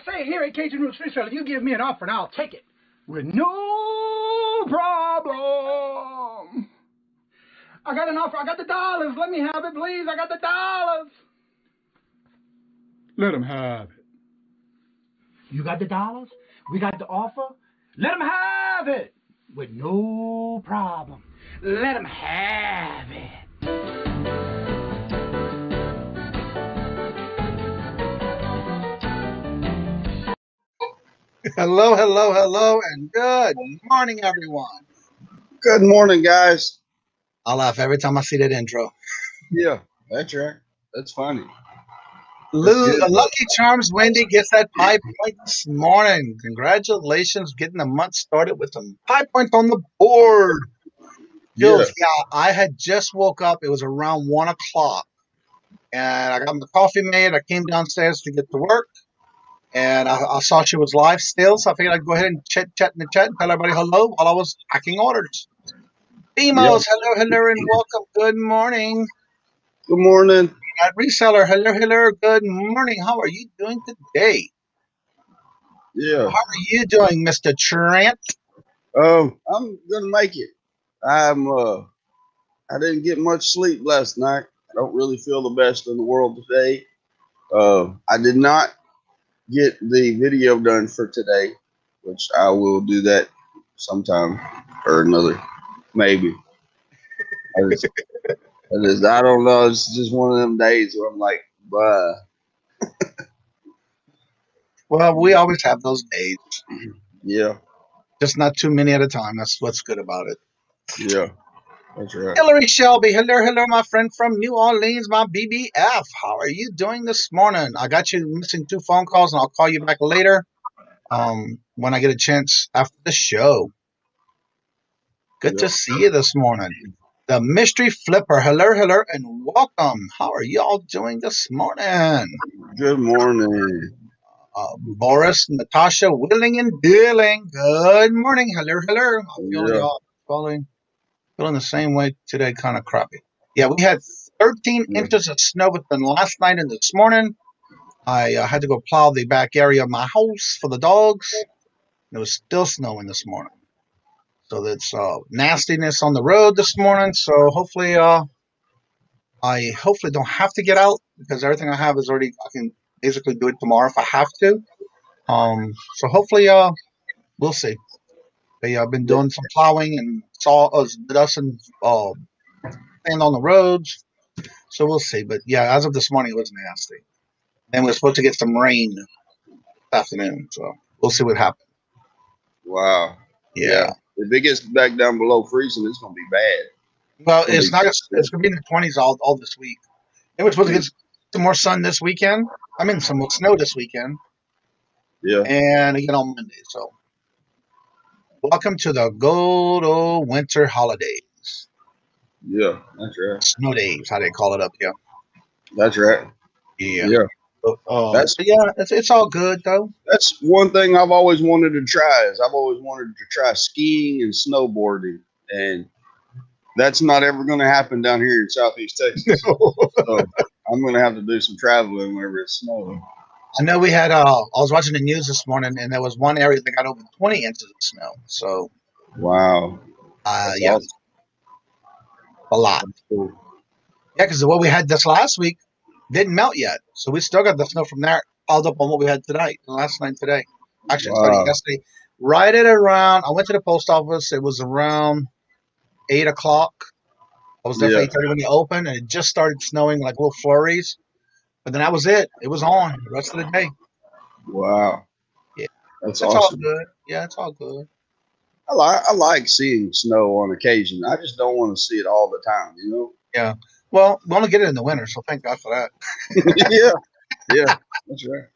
say here at Kajun Reseller, you give me an offer and I'll take it with no problem. I got an offer. I got the dollars. Let me have it, please. I got the dollars. Let him have it. You got the dollars? We got the offer? Let him have it with no problem. Let him have it. Hello, hello, hello, and good morning, everyone. Good morning, guys. I laugh every time I see that intro. Yeah, that's right. That's funny. Lucky Charms Wendy gets that pie point this morning. Congratulations, getting the month started with some pie points on the board. Yeah. I had just woke up. It was around 1 o'clock, and I got my coffee made. I came downstairs to get to work, and I saw she was live still, so I figured I'd go ahead and chat in the chat and tell everybody hello while I was packing orders. Demos, hello, hello, and welcome. Good morning. Good morning. At Reseller, hello, hello, good morning. How are you doing today? Yeah. How are you doing, Mr. Trent? I'm gonna make it. I didn't get much sleep last night. I don't really feel the best in the world today. I did not get the video done for today, which I will do that sometime or another, maybe. I don't know. It's just one of them days where I'm like, bruh. Well, we always have those days. Yeah. Just not too many at a time. That's what's good about it. Yeah. That's right. Hillary Shelby, hello, hello, my friend from New Orleans, my BBF. How are you doing this morning? I got you missing 2 phone calls, and I'll call you back later when I get a chance after the show. Good to see you this morning. The Mystery Flipper, hello, hello, and welcome. How are y'all doing this morning? Good morning. Boris, Natasha, willing and dealing. Good morning. Hello, hello. I'm feeling y'all feeling the same way today, kind of crappy. Yeah, we had 13 inches of snow within last night and this morning. I had to go plow the back area of my house for the dogs. It was still snowing this morning. So that's nastiness on the road this morning. So hopefully I hopefully don't have to get out because everything I have is already, I can basically do it tomorrow if I have to. So hopefully we'll see. But, I've been doing some plowing and dust and sand on the roads. So we'll see. But yeah, as of this morning, it was nasty. And we're supposed to get some rain this afternoon. So we'll see what happens. Wow. Yeah. If it gets back down below freezing, it's going to be bad. Well, it's not. It's going to be in the 20s all this week. And we're supposed to get some more sun this weekend. I mean, some more snow this weekend. Yeah. And again on Monday. So welcome to the good old winter holidays. Yeah, that's right. Snow days, how they call it up here. That's right. Yeah. Yeah. It's all good though. That's one thing I've always wanted to try. I've always wanted to try skiing and snowboarding, and that's not ever going to happen down here in Southeast Texas. So I'm going to have to do some traveling whenever it's snowing. I know we had. I was watching the news this morning, and there was one area that got over 20 inches of snow. So. Wow. Yeah. Awesome. A lot. Cool. Yeah, because what we had this last week didn't melt yet. So we still got the snow from there piled up on what we had tonight, last night today. Actually, it started yesterday. Right at around, I went to the post office. It was around 8 o'clock. I was there for 8:30 when they opened, and it just started snowing like little flurries. But then that was it. It was on the rest of the day. Wow. Yeah. That's awesome. All good. Yeah, it's all good. I like seeing snow on occasion. I just don't want to see it all the time, you know? Yeah. Well, we only get it in the winter, so thank God for that. Yeah, that's right.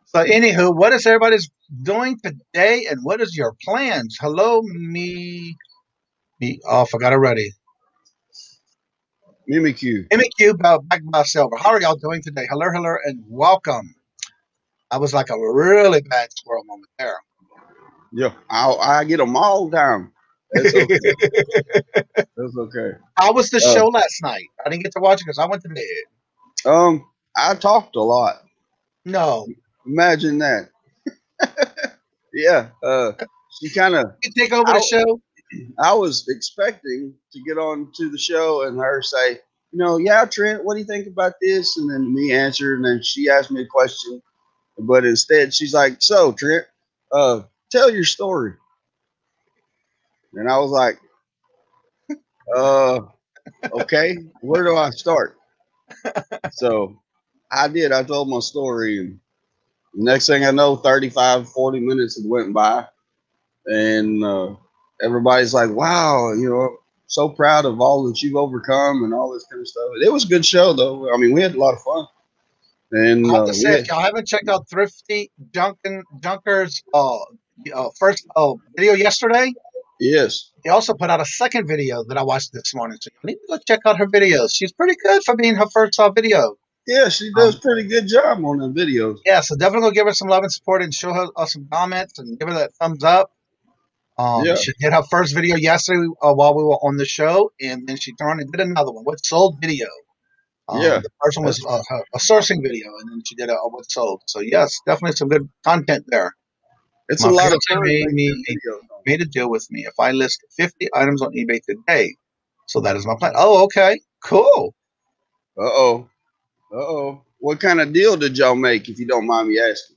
So, anywho, what is everybody's doing today, and what is your plans? Hello, me. Oh, I forgot already. Mimikyu. Back by Silver. How are y'all doing today? Hello, hello, and welcome. I was like a really bad squirrel moment there. Yeah, I get them all down. That's okay. That's okay. How was the show last night? I didn't get to watch it because I went to bed. I talked a lot. No. Imagine that. Yeah. She kind of. You take over the show? I was expecting to get on to the show and her say, yeah, Trent, what do you think about this? And then me answer, and then she asked me a question. But instead, she's like, so, Trent, tell your story. And I was like, okay, where do I start? So I did. I told my story. And the next thing I know, 35, 40 minutes had went by. And everybody's like, wow, so proud of all that you've overcome and all this kind of stuff. It was a good show, though. I mean, we had a lot of fun. And I have to say, if y'all haven't checked out Thrifty Pickerz first video yesterday, yes, he also put out a second video that I watched this morning. So you need to go check out her videos. She's pretty good for being her first video. Yeah, she does pretty good job on the videos. Yeah, so definitely go give her some love and support and show her some comments and give her that thumbs up. She did her first video yesterday while we were on the show, and then she turned and did another one. What sold video? The first one was a sourcing video, and then she did a what sold. So yes, definitely some good content there. It's a lot of fun. Made a deal with me if I list 50 items on eBay today. So that is my plan. Oh, okay, cool. What kind of deal did y'all make, if you don't mind me asking?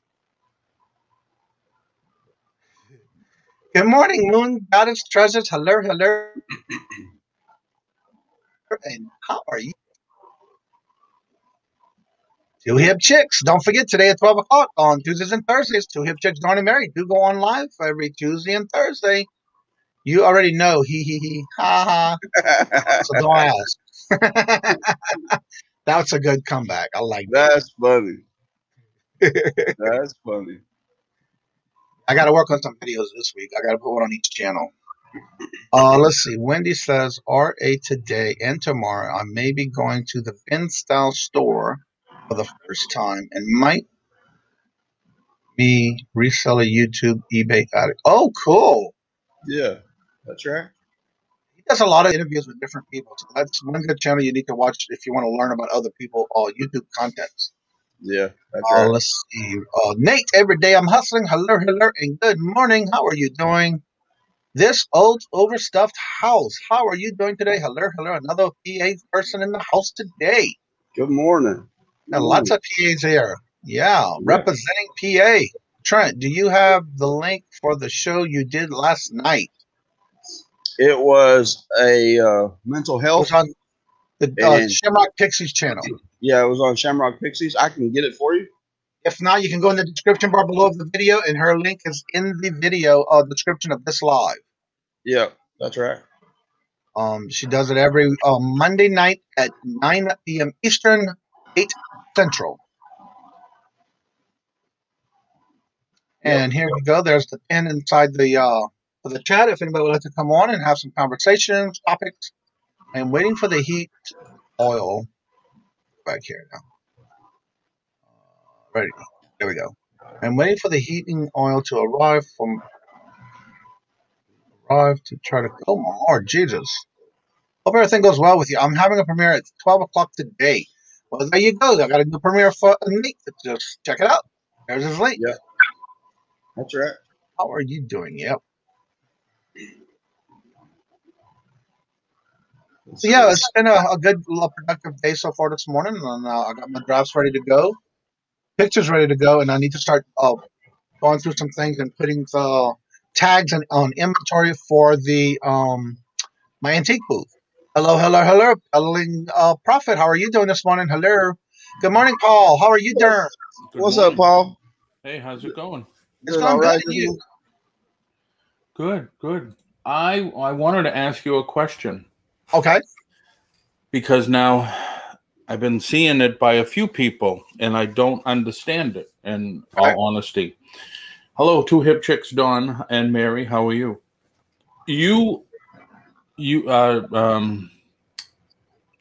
Good morning, Moon Goddess Treasures. Hello. And how are you? Two Hip Chicks. Don't forget, today at 12 o'clock on Tuesdays and Thursdays, Two Hip Chicks, Johnny Mary do go on live every Tuesday and Thursday. You already know. He, ha, ha. So don't ask. That's a good comeback. I like that. That's funny. That's funny. I got to work on some videos this week. I got to put one on each channel. Let's see. Wendy says, RA today and tomorrow, I may be going to the bin style store for the first time and might be reseller YouTube, eBay addict. Oh, cool. Yeah, that's right. He does a lot of interviews with different people. So that's one good channel you need to watch if you want to learn about other people or YouTube contents. Yeah, that's right. Let's see. Nate, every day I'm hustling. Hello, and good morning. How are you doing? This old overstuffed house. How are you doing today? Hello. Another PA person in the house today. Good morning. Lots of PAs here. Yeah, representing PA. Trent, do you have the link for the show you did last night? It was a mental health. It was on the Shamrock Pixies channel. Yeah, it was on Shamrock Pixies. I can get it for you. If not, you can go in the description bar below the video, and her link is in the video description of this live. Yeah, that's right. She does it every Monday night at 9 p.m. Eastern, 8 Central. And here we go. There's the pin inside the for the chat. If anybody would like to come on and have some conversations, topics. I'm waiting for the heat oil. Back here now. Ready. There we go. I'm waiting for the heating oil to arrive to try to. Oh my Lord, Jesus! Hope everything goes well with you. I'm having a premiere at 12 o'clock today. Well, there you go. I got a new premiere for Nate. Just check it out. There's his link. Yeah, that's right. How are you doing? Yep. So yeah, it's been a good, productive day so far this morning, and I got my drafts ready to go, pictures ready to go, and I need to start going through some things and putting the tags on inventory for the my antique booth. Hello, peddling Prophet. How are you doing this morning? Hello. Good morning, Paul. How are you doing? What's up, Paul? Hey, how's it going? It's going good. And you? Good. I wanted to ask you a question. Okay. Because now I've been seeing it by a few people, and I don't understand it, in all honesty. Hello, Two Hip Chicks, Dawn and Mary. How are you?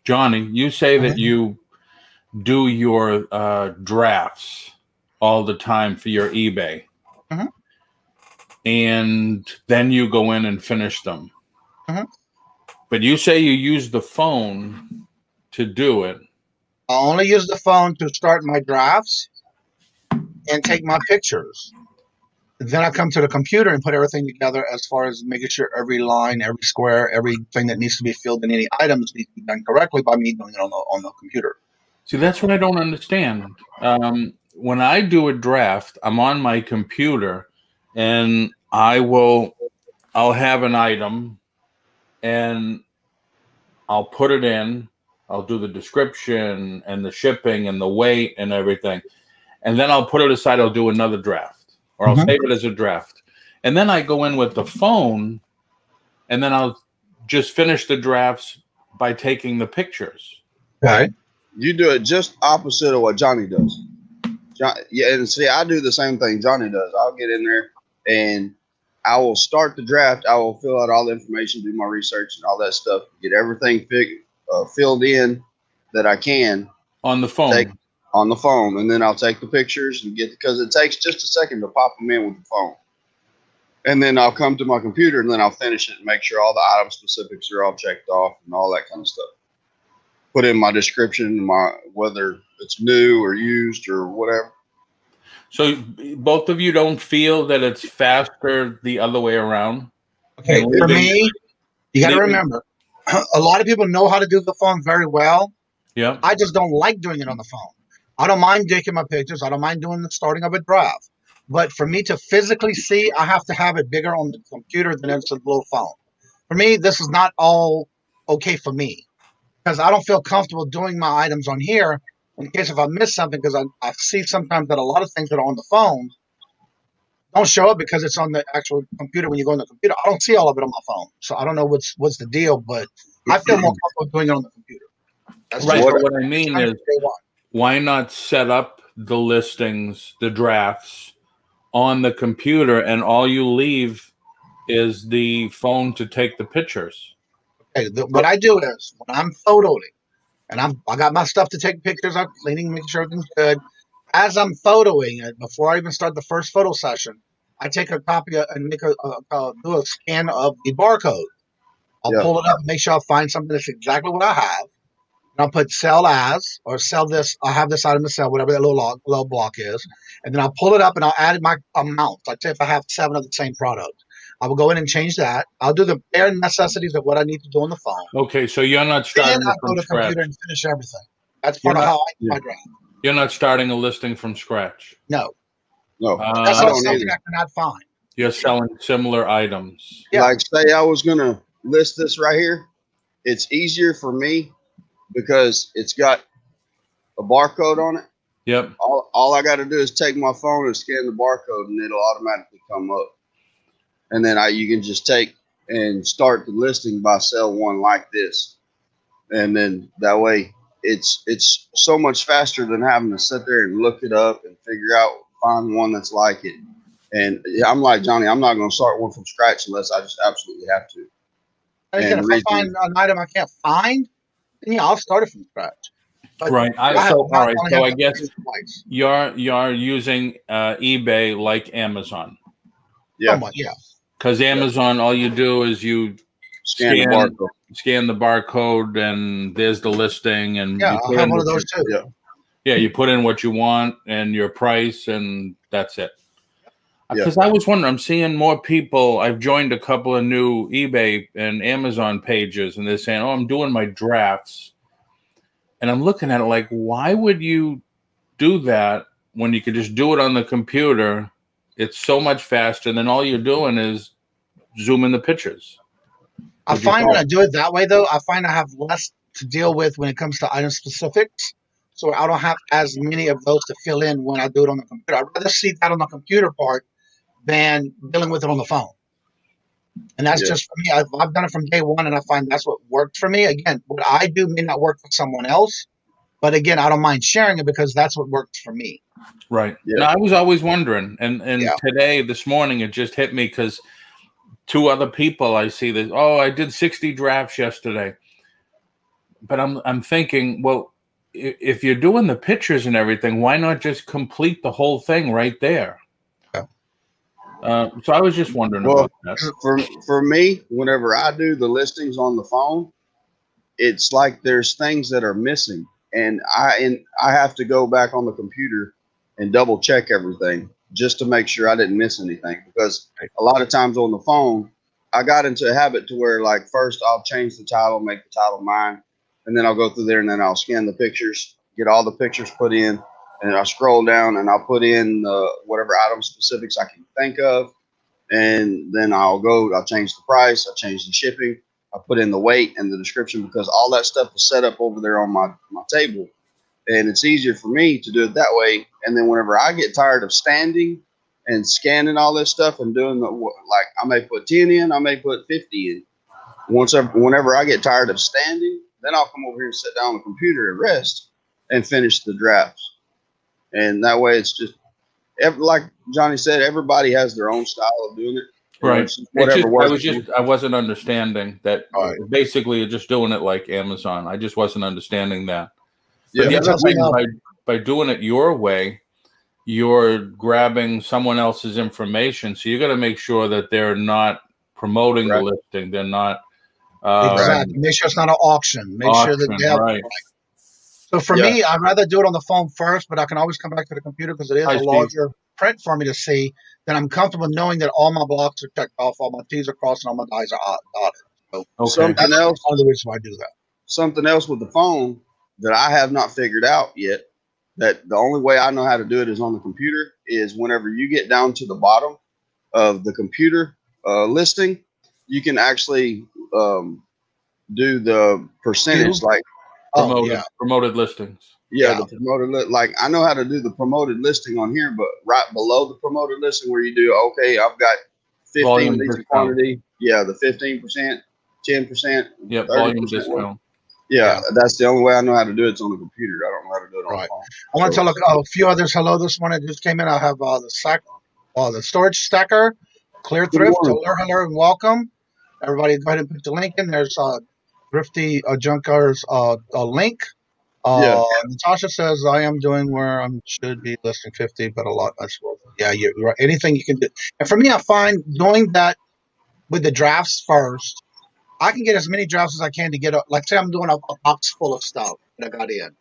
Johnny, you say that you do your drafts all the time for your eBay. And then you go in and finish them. But you say you use the phone to do it. I only use the phone to start my drafts. and take my pictures. Then I come to the computer and put everything together as far as making sure every line, every square, everything that needs to be filled in any items needs to be done correctly by me doing it on the computer. See, that's what I don't understand. When I do a draft, I'm on my computer, and I'll have an item, and I'll put it in. I'll do the description and the shipping and the weight and everything, and then I'll put it aside. I'll do another draft. Or I'll save it as a draft. And then I go in with the phone, and then I'll just finish the drafts by taking the pictures. Okay. You do it just opposite of what Johnny does. Yeah, and see, I do the same thing Johnny does. I'll get in there, and I will start the draft. I will fill out all the information, do my research and all that stuff, get everything filled in that I can. On the phone. On the phone, and then I'll take the pictures and because it takes just a second to pop them in with the phone. And then I'll come to my computer, and then I'll finish it and make sure all the item specifics are all checked off and all that kind of stuff. Put in my description, whether it's new or used or whatever. So both of you don't feel that it's faster the other way around? Okay, for me, you got to remember, a lot of people know how to do the phone very well. Yeah. I just don't like doing it on the phone. I don't mind taking my pictures. I don't mind doing the starting of a draft. But for me to physically see, I have to have it bigger on the computer than it's a little phone. For me, this is not all okay for me because I don't feel comfortable doing my items on here in case if I miss something, because I see sometimes that a lot of things that are on the phone don't show up because it's on the actual computer. When you go on the computer, I don't see all of it on my phone. So I don't know what's the deal, but I feel more comfortable doing it on the computer. That's right. what What I mean is, why not set up the listings, the drafts on the computer, and all you leave is the phone to take the pictures? Okay, what I do is when I'm photoing and I got my stuff to take pictures, I'm cleaning, making sure everything's good. As I'm photoing it, before I even start the first photo session, I take a copy and make do a scan of the barcode. I'll pull it up and make sure I find something that's exactly what I have. And I'll put sell as or sell this. I have this item to sell, whatever that little block is. And then I'll pull it up and I'll add my amounts. Like say if I have 7 of the same product, I will go in and change that. I'll do the bare necessities of what I need to do on the phone. Okay, so you're not starting then I'll from go to the scratch. computer and finish everything. That's part of how I do my draft. You're not starting a listing from scratch. No. I That's not something I cannot find. You're selling similar items. Yeah. Like say I was gonna list this right here. It's easier for me because it's got a barcode on it. Yep. All I got to do is take my phone and scan the barcode, and it'll automatically come up. And then you can just take and start the listing by sell one like this, and then that way it's so much faster than having to sit there and look it up and find one that's like it. And I'm like Johnny, I'm not going to start one from scratch unless I just absolutely have to. And again, if I find an item I can't find, then I'll start it from scratch. But right. So I guess you're using eBay like Amazon. Yeah. Somewhat, yeah. Because Amazon, all you do is you scan the barcode, and there's the listing, and I have one of those too. Yeah, you put in what you want and your price, and that's it. Because I was wondering, I'm seeing more people. I've joined a couple of new eBay and Amazon pages, and they're saying, "Oh, I'm doing my drafts," and I'm looking at it like, why would you do that when you could just do it on the computer? It's so much faster, and then all you're doing is zoom in the pictures. I find when I do it that way, though, I find I have less to deal with when it comes to item specifics. So I don't have as many of those to fill in when I do it on the computer. I'd rather see that on the computer part than dealing with it on the phone. And that's just for me. I've done it from day one, and I find that's what worked for me. Again, what I do may not work for someone else, but again, I don't mind sharing it because that's what works for me. Right. Yeah. No, I was always wondering, and this morning, it just hit me because 2 other people I see that, I did 60 drafts yesterday. But I'm thinking, well, if you're doing the pictures and everything, why not just complete the whole thing right there? So I was just wondering about that. For me, whenever I do the listings on the phone, it's like there's things that are missing, and I have to go back on the computer and double check everything just to make sure I didn't miss anything. Because a lot of times on the phone, I got into a habit to where, like, first I'll change the title, make the title mine, and then I'll go through there and then I'll scan the pictures, get all the pictures put in, and I'll scroll down and I'll put in whatever item specifics I can think of. And then I'll change the price, I'll change the shipping, I'll put in the weight and the description, because all that stuff is set up over there on my table. And it's easier for me to do it that way. And then whenever I get tired of standing and scanning all this stuff and doing like, I may put 10 in, I may put 50 in. Whenever I get tired of standing, then I'll come over here and sit down on the computer and rest and finish the drafts. And that way it's just, like Johnny said, everybody has their own style of doing it. Right. Whatever works. I wasn't understanding that. Basically, you're just doing it like Amazon. I just wasn't understanding that. But the other thing, by doing it your way, you're grabbing someone else's information. So you got to make sure that they're not promoting the listing. They're not. Exactly. Make sure it's not an auction. Make sure that they have. So for me, I'd rather do it on the phone first, but I can always come back to the computer because it is a larger print for me to see. Then I'm comfortable knowing that all my blocks are checked off, all my T's are crossed, and all my I's are dotted. So something else. One of the reasons why I do that. Something else with the phone that I have not figured out yet, that the only way I know how to do it is on the computer, is whenever you get down to the bottom of the computer listing, you can actually do the percentage, like promoted listings. The promoted like I know how to do the promoted listing on here, but right below the promoted listing where you do, okay, I've got 15 leads quantity. Yeah, the 15%, 10%. Yeah, volume discount. Yeah, that's the only way I know how to do it. It's on the computer. I don't know how to do it on the phone. I want to tell a few others hello this morning. Just came in. I have the storage stacker, Clear Thrift. Hello and welcome. Everybody go ahead and put the link in. There's Thrifty Junker's link. Natasha says, I am doing where I should be listing 50, but a lot. You're right. Anything you can do. And for me, I find doing that with the drafts first, I can get as many drafts as I can to get like say I'm doing a box full of stuff that I got in.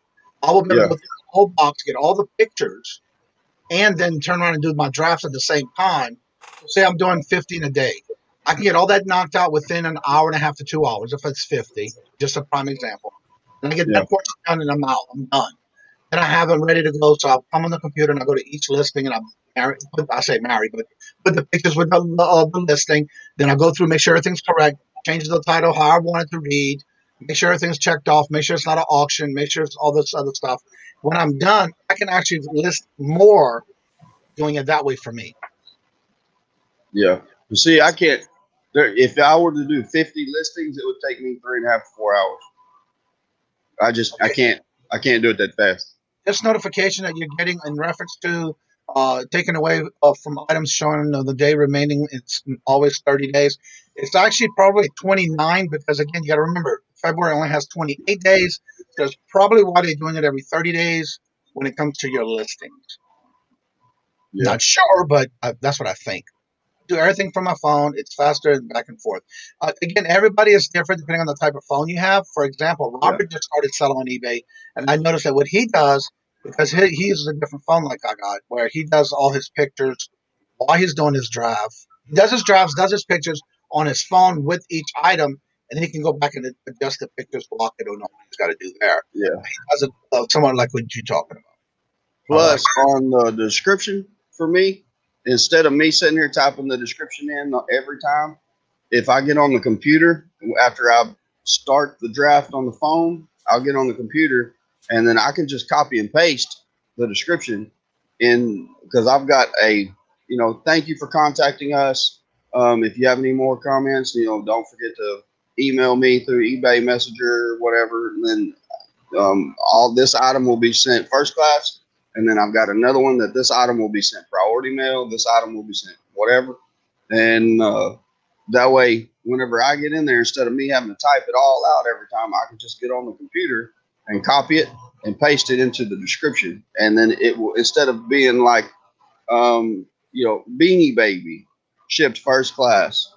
I will be able to go through the whole box, get all the pictures, and then turn around and do my drafts at the same time. Say I'm doing 50 in a day. I can get all that knocked out within an hour and a half to 2 hours if it's 50, just a prime example. And I get that portion done and I'm out. I'm done. And I have them ready to go. So I'll come on the computer and I go to each listing and but put the pictures with the listing. Then I go through, make sure everything's correct, change the title how I want it to read, make sure everything's checked off, make sure it's not an auction, make sure it's all this other stuff. When I'm done, I can actually list more doing it that way for me. Yeah. You see, I can't. If I were to do 50 listings, it would take me 3.5 to 4 hours. I can't do it that fast. This notification that you're getting in reference to taken away from items showing the day remaining, it's always 30 days. It's actually probably 29 because, again, you got to remember, February only has 28 days. So that's probably why they're doing it every 30 days when it comes to your listings. Yeah. Not sure, but that's what I think. Do everything from my phone. It's faster and back and forth. Again, everybody is different depending on the type of phone you have. For example, Robert just started selling on eBay, and I noticed that what he does, because he uses a different phone like I got, where he does all his pictures while he's doing his draft. He does his drafts, does his pictures on his phone with each item, and then he can go back and adjust the pictures, block it, or know what he's got to do there. Yeah, he does it somewhat like what you're talking about. Plus, on the description for me, instead of me sitting here typing the description in every time, if I get on the computer after I start the draft on the phone, I'll get on the computer and then I can just copy and paste the description in, because I've got thank you for contacting us. If you have any more comments, don't forget to email me through eBay Messenger or whatever. And then all this item will be sent first class. And then I've got another one that this item will be sent priority mail. This item will be sent whatever. And that way, whenever I get in there, instead of me having to type it all out every time, I can just get on the computer and copy it and paste it into the description. And then it will, instead of being like, Beanie Baby shipped first class,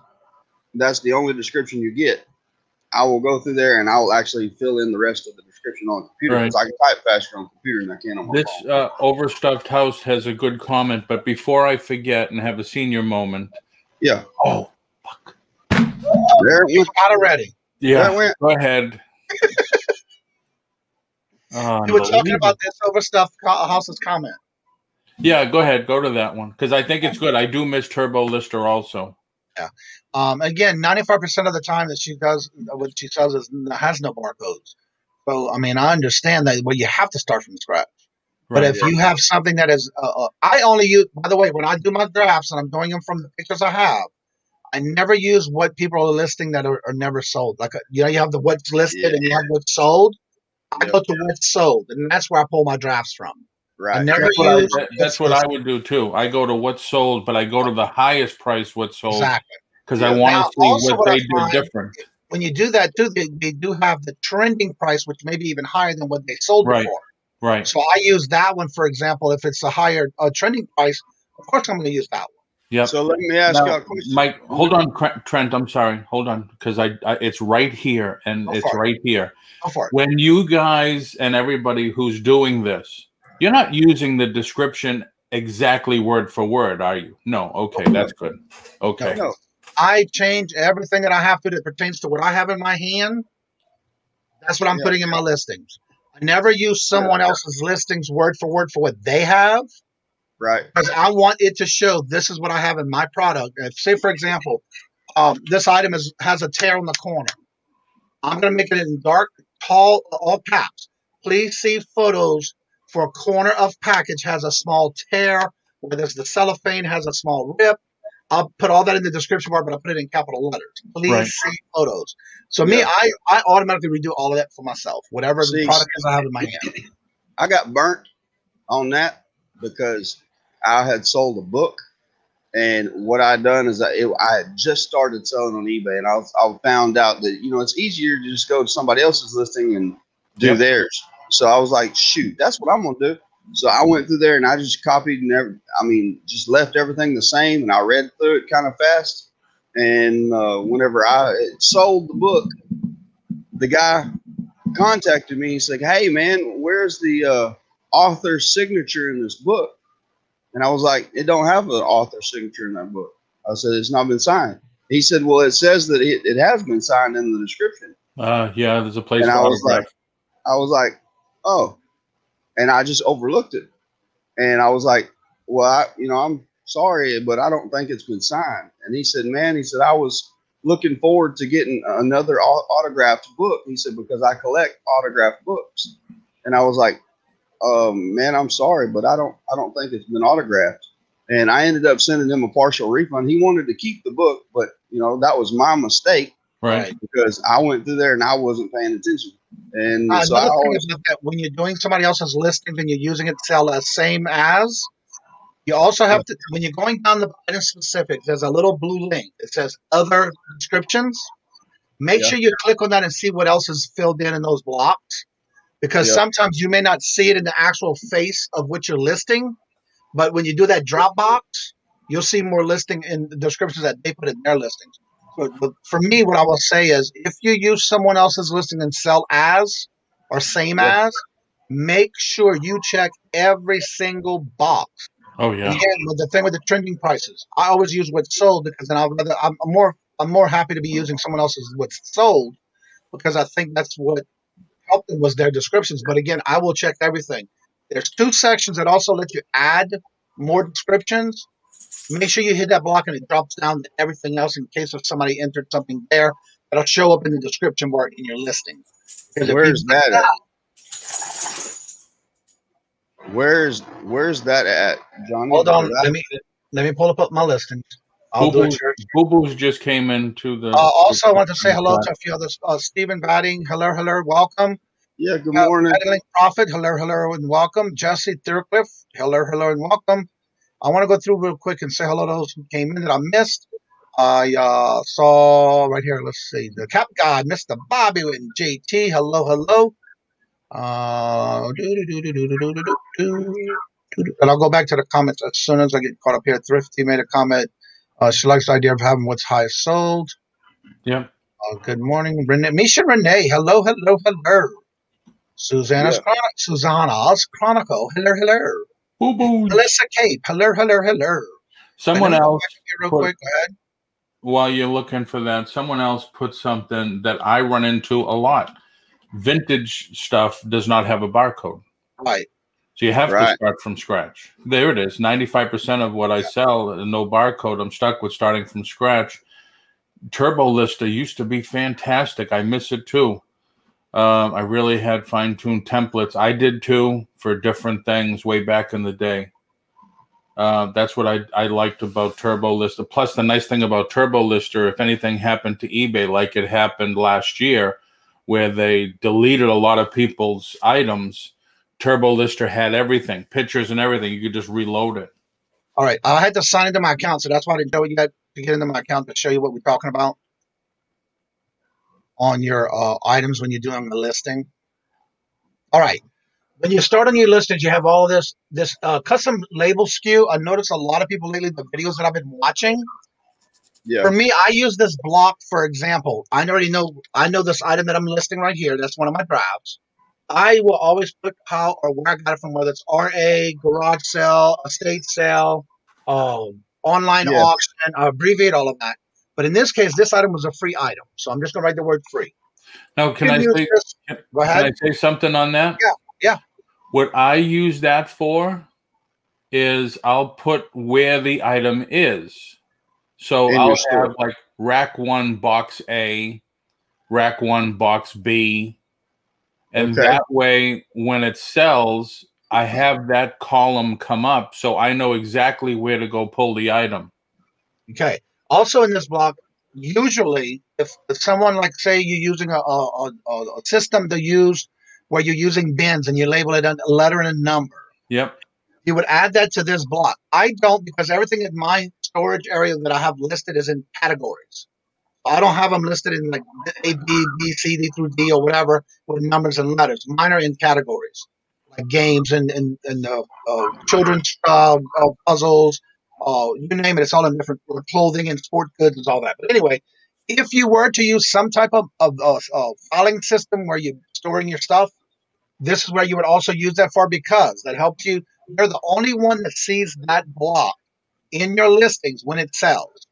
that's the only description you get. I will go through there and I will actually fill in the rest of the description on the computer because I can type faster on the computer than I can on my This phone. Overstuffed House has a good comment, but before I forget and have a senior moment. Yeah. Oh, fuck. There it went. Got it ready. Yeah, There it went. go ahead. We were talking about this Overstuffed House's comment. Yeah, go ahead. Go to that one because I think it's good. I do miss Turbo Lister also. Yeah. Again, 95% of the time that she does, what she sells has no barcodes. So, I mean, I understand that. Well, you have to start from scratch. But Right. if you have something that is, I only use, by the way, when I do my drafts and I'm doing them from the pictures I have, I never use what people are listing that are never sold. Like, you have the what's listed and you have what's sold. I go to what's sold, and that's where I pull my drafts from. Right. I never that's what I would do too. I go to what's sold, but I go to the highest price what's sold. Exactly. Because I want to see what they did different. When you do that too, they do have the trending price, which may be even higher than what they sold before. Right. So I use that one, for example. If it's a higher trending price, of course I'm going to use that one. Yeah. So let me ask you a question. Mike, hold on, Trent. I'm sorry. Hold on, because it's right here and it's right here. Go for it. When you guys and everybody who's doing this, you're not using the description exactly word for word, are you? No. Okay, that's good. Okay. No. I change everything that I have to that pertains to what I have in my hand. That's what I'm putting in my listings. I never use someone else's listings word for what they have. Right. Because I want it to show this is what I have in my product. If, say, for example, this item has a tear in the corner. I'm going to make it in dark, tall, all caps. Please see photos for a corner of package has a small tear, where there's the cellophane has a small rip. I'll put all that in the description bar, but I'll put it in capital letters. Please see photos. So me, I automatically redo all of that for myself, whatever the product is I have in my hand. I got burnt on that because I had sold a book, and what I done is I had just started selling on eBay, and I found out that it's easier to just go to somebody else's listing and do theirs. So I was like, shoot, that's what I'm gonna do. So I went through there and I just copied and just left everything the same, and I read through it kind of fast. And whenever I sold the book, the guy contacted me. He's like, "Hey man, where's the author's signature in this book?" And I was like, "It don't have an author's signature in that book." I said, "It's not been signed." He said, "Well, it says that it has been signed in the description." Yeah, there's a place. And for I was like, oh. And I just overlooked it. And I was like, well, I'm sorry, but I don't think it's been signed. And he said, man, I was looking forward to getting another autographed book. He said, because I collect autographed books. And I was like, man, I'm sorry, but I don't think it's been autographed. And I ended up sending him a partial refund. He wanted to keep the book, but that was my mistake. Right. Because I went through there and I wasn't paying attention. And so another thing is that when you're doing somebody else's listings and you're using it to sell as same as, you also have to, when you're going down the item specifics, there's a little blue link. It says other descriptions. Make sure you click on that and see what else is filled in those blocks. Because sometimes you may not see it in the actual face of what you're listing. But when you do that drop box, you'll see more listing in the descriptions that they put in their listings. But for me, what I will say is if you use someone else's listing and sell as or same as, make sure you check every single box. Oh, yeah. And again, with the thing with the trending prices, I always use what's sold because then I'm more happy to be using someone else's what's sold because I think that's what helped them was their descriptions. But again, I will check everything. There's 2 sections that also let you add more descriptions. Make sure you hit that block and it drops down to everything else in case if somebody entered something there. It'll show up in the description bar in your listing. Where's that at? Where's that at, Johnny? Hold on. Let me pull up my listings. Boo Boo's just came into the. Also, I want to say hello to a few others. Stephen Batting, hello, welcome. Yeah, good morning. Prophet, hello, and welcome. Jesse Thurcliffe, hello, and welcome. I want to go through real quick and say hello to those who came in that I missed. I saw right here, let's see, the Cap Guy, Mr. Bobby and JT, hello. And I'll go back to the comments as soon as I get caught up here. Thrifty made a comment. She likes the idea of having what's highest sold. Yeah. Good morning, Renee. Misha Renee. Hello, hello, hello. Susanna's Susanna's Chronicle. Hello, hello. Boo boo. Melissa Cape. Hello, hello, hello. Someone else. Real quick. Go ahead. While you're looking for that, someone else put something that I run into a lot. Vintage stuff does not have a barcode. Right. So you have to start from scratch. There it is. 95% of what I sell, no barcode. I'm stuck with starting from scratch. Turbo Lister used to be fantastic. I miss it too. I really had fine-tuned templates. I did too for different things way back in the day. That's what I liked about Turbo Lister. Plus, the nice thing about Turbo Lister, if anything happened to eBay like it happened last year, where they deleted a lot of people's items, Turbo Lister had everything, pictures and everything. You could just reload it. All right. I had to sign into my account, so that's why I didn't know you got to get into my account to show you what we're talking about on your items when you're doing the listing. All right. When you start on your listings, you have all this custom label SKU. I noticed a lot of people lately, the videos that I've been watching. Yeah. For me, I use this block, for example. I know this item that I'm listing right here. That's one of my drafts. I will always put how or where I got it from, whether it's RA, garage sale, estate sale, online auction, abbreviate all of that. But in this case, this item was a free item. So I'm just going to write the word free. Now, can I say something on that? Yeah. What I use that for is I'll put where the item is. So I'll have like rack 1, box A, rack 1, box B. And that way, when it sells, I have that column come up so I know exactly where to go pull the item. Okay. Also in this block, usually if someone, like say you're using a system to use where you're using bins and you label it a letter and a number. Yep. You would add that to this block. I don't, because everything in my storage area that I have listed is in categories. I don't have them listed in like A, B, C, D through D or whatever with numbers and letters. Mine are in categories like games and children's puzzles. You name it. It's all in different clothing and sport goods and all that. But anyway, if you were to use some type of filing system where you're storing your stuff, this is where you would also use that for, because that helps you. You're the only one that sees that block in your listings when it sells.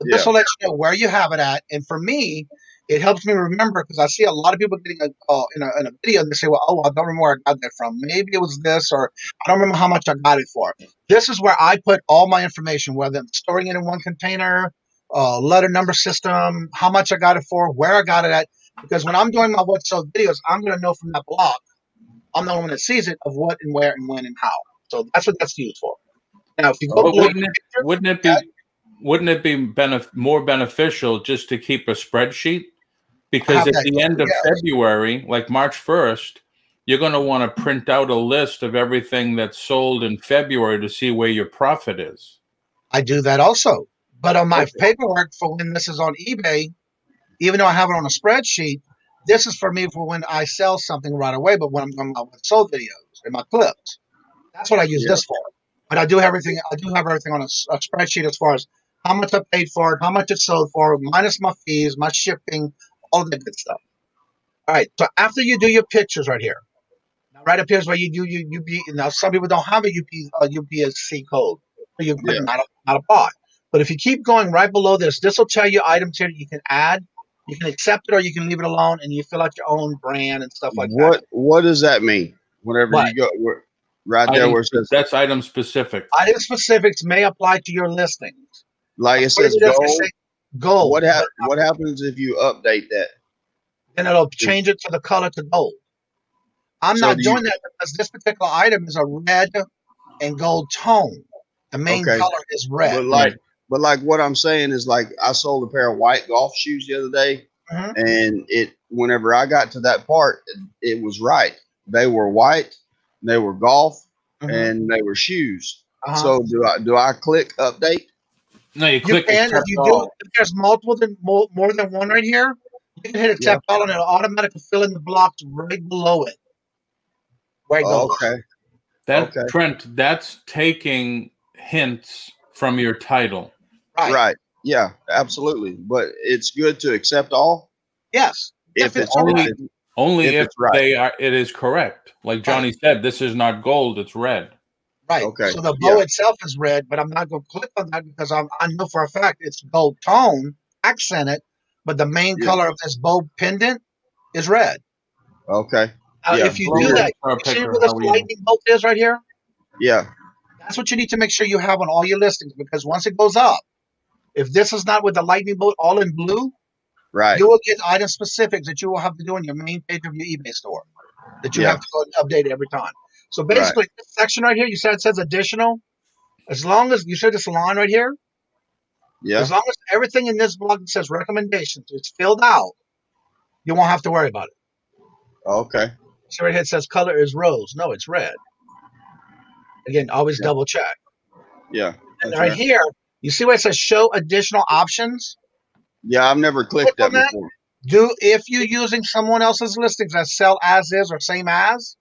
This will let you know where you have it at. And for me, it helps me remember, because I see a lot of people getting in a video and they say, well, I don't remember where I got that from. Maybe it was this, or I don't remember how much I got it for. This is where I put all my information, whether I'm storing it in one container, letter number system, how much I got it for, where I got it at. Because when I'm doing my what sold videos, I'm going to know from that block, I'm the only one that sees it, of what and where and when and how. So that's what that's used for. Now, if you go wouldn't it be more beneficial just to keep a spreadsheet? Because at the end of February, like March 1st, you're going to want to print out a list of everything that's sold in February to see where your profit is. I do that also. But on my paperwork for when this is on eBay, even though I have it on a spreadsheet, this is for me for when I sell something right away. But when I'm doing my sold videos and my clips, that's what I use this for. But I do have everything on a spreadsheet as far as how much I paid for it, how much it sold for, minus my fees, my shipping, all the good stuff. All right. So after you do your pictures right here, now right up here is where you do your UP. Now some people don't have a UPSC code, so you're not a bot. But if you keep going right below this, this will tell you items here that you can add. You can accept it or you can leave it alone, and you fill out your own brand and stuff like that. What does that mean? Whenever you go right there where it says that's item specific. Item specifics may apply to your listings. Like it says gold. What happens if you update that? Then it'll change it to the color to gold. I'm not doing that because this particular item is a red and gold tone. The main color is red. But like what I'm saying is, like, I sold a pair of white golf shoes the other day, and whenever I got to that part, it was right. They were white, they were golf, and they were shoes. So do I click update? No, you click. If there's more than one right here, you can hit accept all, and it'll automatically fill in the blocks right below it. Trent, that's taking hints from your title. Right. Yeah, absolutely. But it's good to accept all. Yes. If it's only if it's right. they are, it is correct. Like Johnny said, this is not gold; it's red. Right. Okay. So the bow itself is red, but I'm not going to click on that because I know for a fact it's gold tone, accented, but the main color of this bow pendant is red. Okay. If you do that, see where this lightning bolt is right here? Yeah. That's what you need to make sure you have on all your listings, because once it goes up, if this is not with the lightning bolt all in blue, right, you will get item specifics that you will have to do on your main page of your eBay store that you have to go and update every time. So basically, this section right here, you said it says additional. As long as you see this line right here, as long as everything in this block that says recommendations is filled out, you won't have to worry about it. Okay. So right here it says color is rose. No, it's red. Again, always double check. Yeah. And right here, you see where it says show additional options? Yeah, I've never clicked that before. If you're using someone else's listings that sell as is or same as,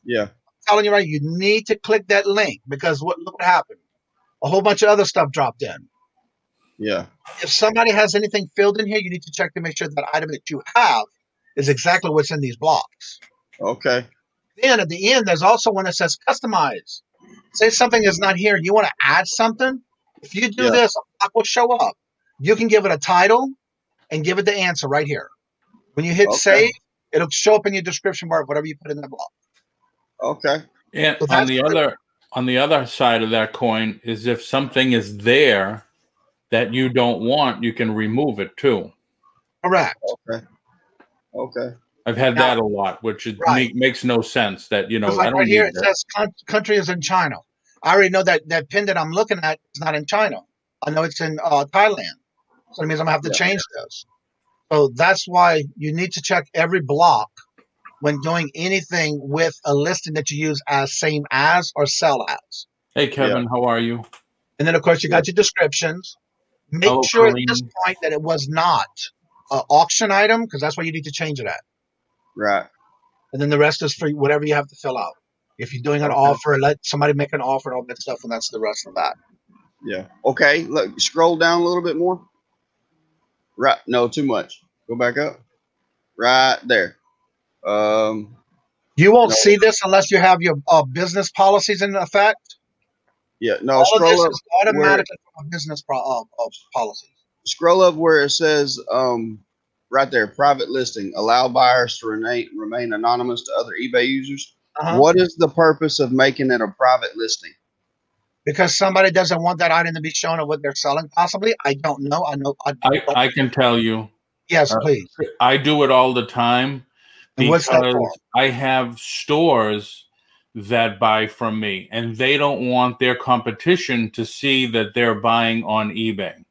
I'm telling you right, you need to click that link, because look what happened. A whole bunch of other stuff dropped in. Yeah. If somebody has anything filled in here, you need to check to make sure that item that you have is exactly what's in these blocks. Okay. Then at the end, there's also one that says customize. Say something is not here and you want to add something. If you do this, a block will show up. You can give it a title and give it the answer right here. When you hit save, it'll show up in your description bar of whatever you put in that block. Okay. And so on the other side of that coin is if something is there that you don't want, you can remove it too. Correct. Okay. I've had that a lot, which makes no sense. That I don't right here it says country is in China. I already know that pendant I'm looking at is not in China. I know it's in Thailand. So that means I'm gonna have to change this. So that's why you need to check every block when doing anything with a listing that you use as same as or sell as. Hey, Kevin, how are you? And then, of course, you got your descriptions. Make sure at this point that it was not an auction item, because that's where you need to change it at. Right. And then the rest is for whatever you have to fill out. If you're doing an offer, let somebody make an offer and all that stuff, and that's the rest of that. Yeah. Okay. Look, scroll down a little bit more. Right. No, too much. Go back up. Right there. You won't see this unless you have your business policies in effect. Yeah. No, all scroll of this up is automatically from a business policies. Scroll up where it says right there, private listing, allow buyers to remain anonymous to other eBay users. What is the purpose of making it a private listing? Because somebody doesn't want that item to be shown of what they're selling, possibly. I don't know. I can tell you. Yes, please. I do it all the time because I have stores that buy from me, and they don't want their competition to see that they're buying on eBay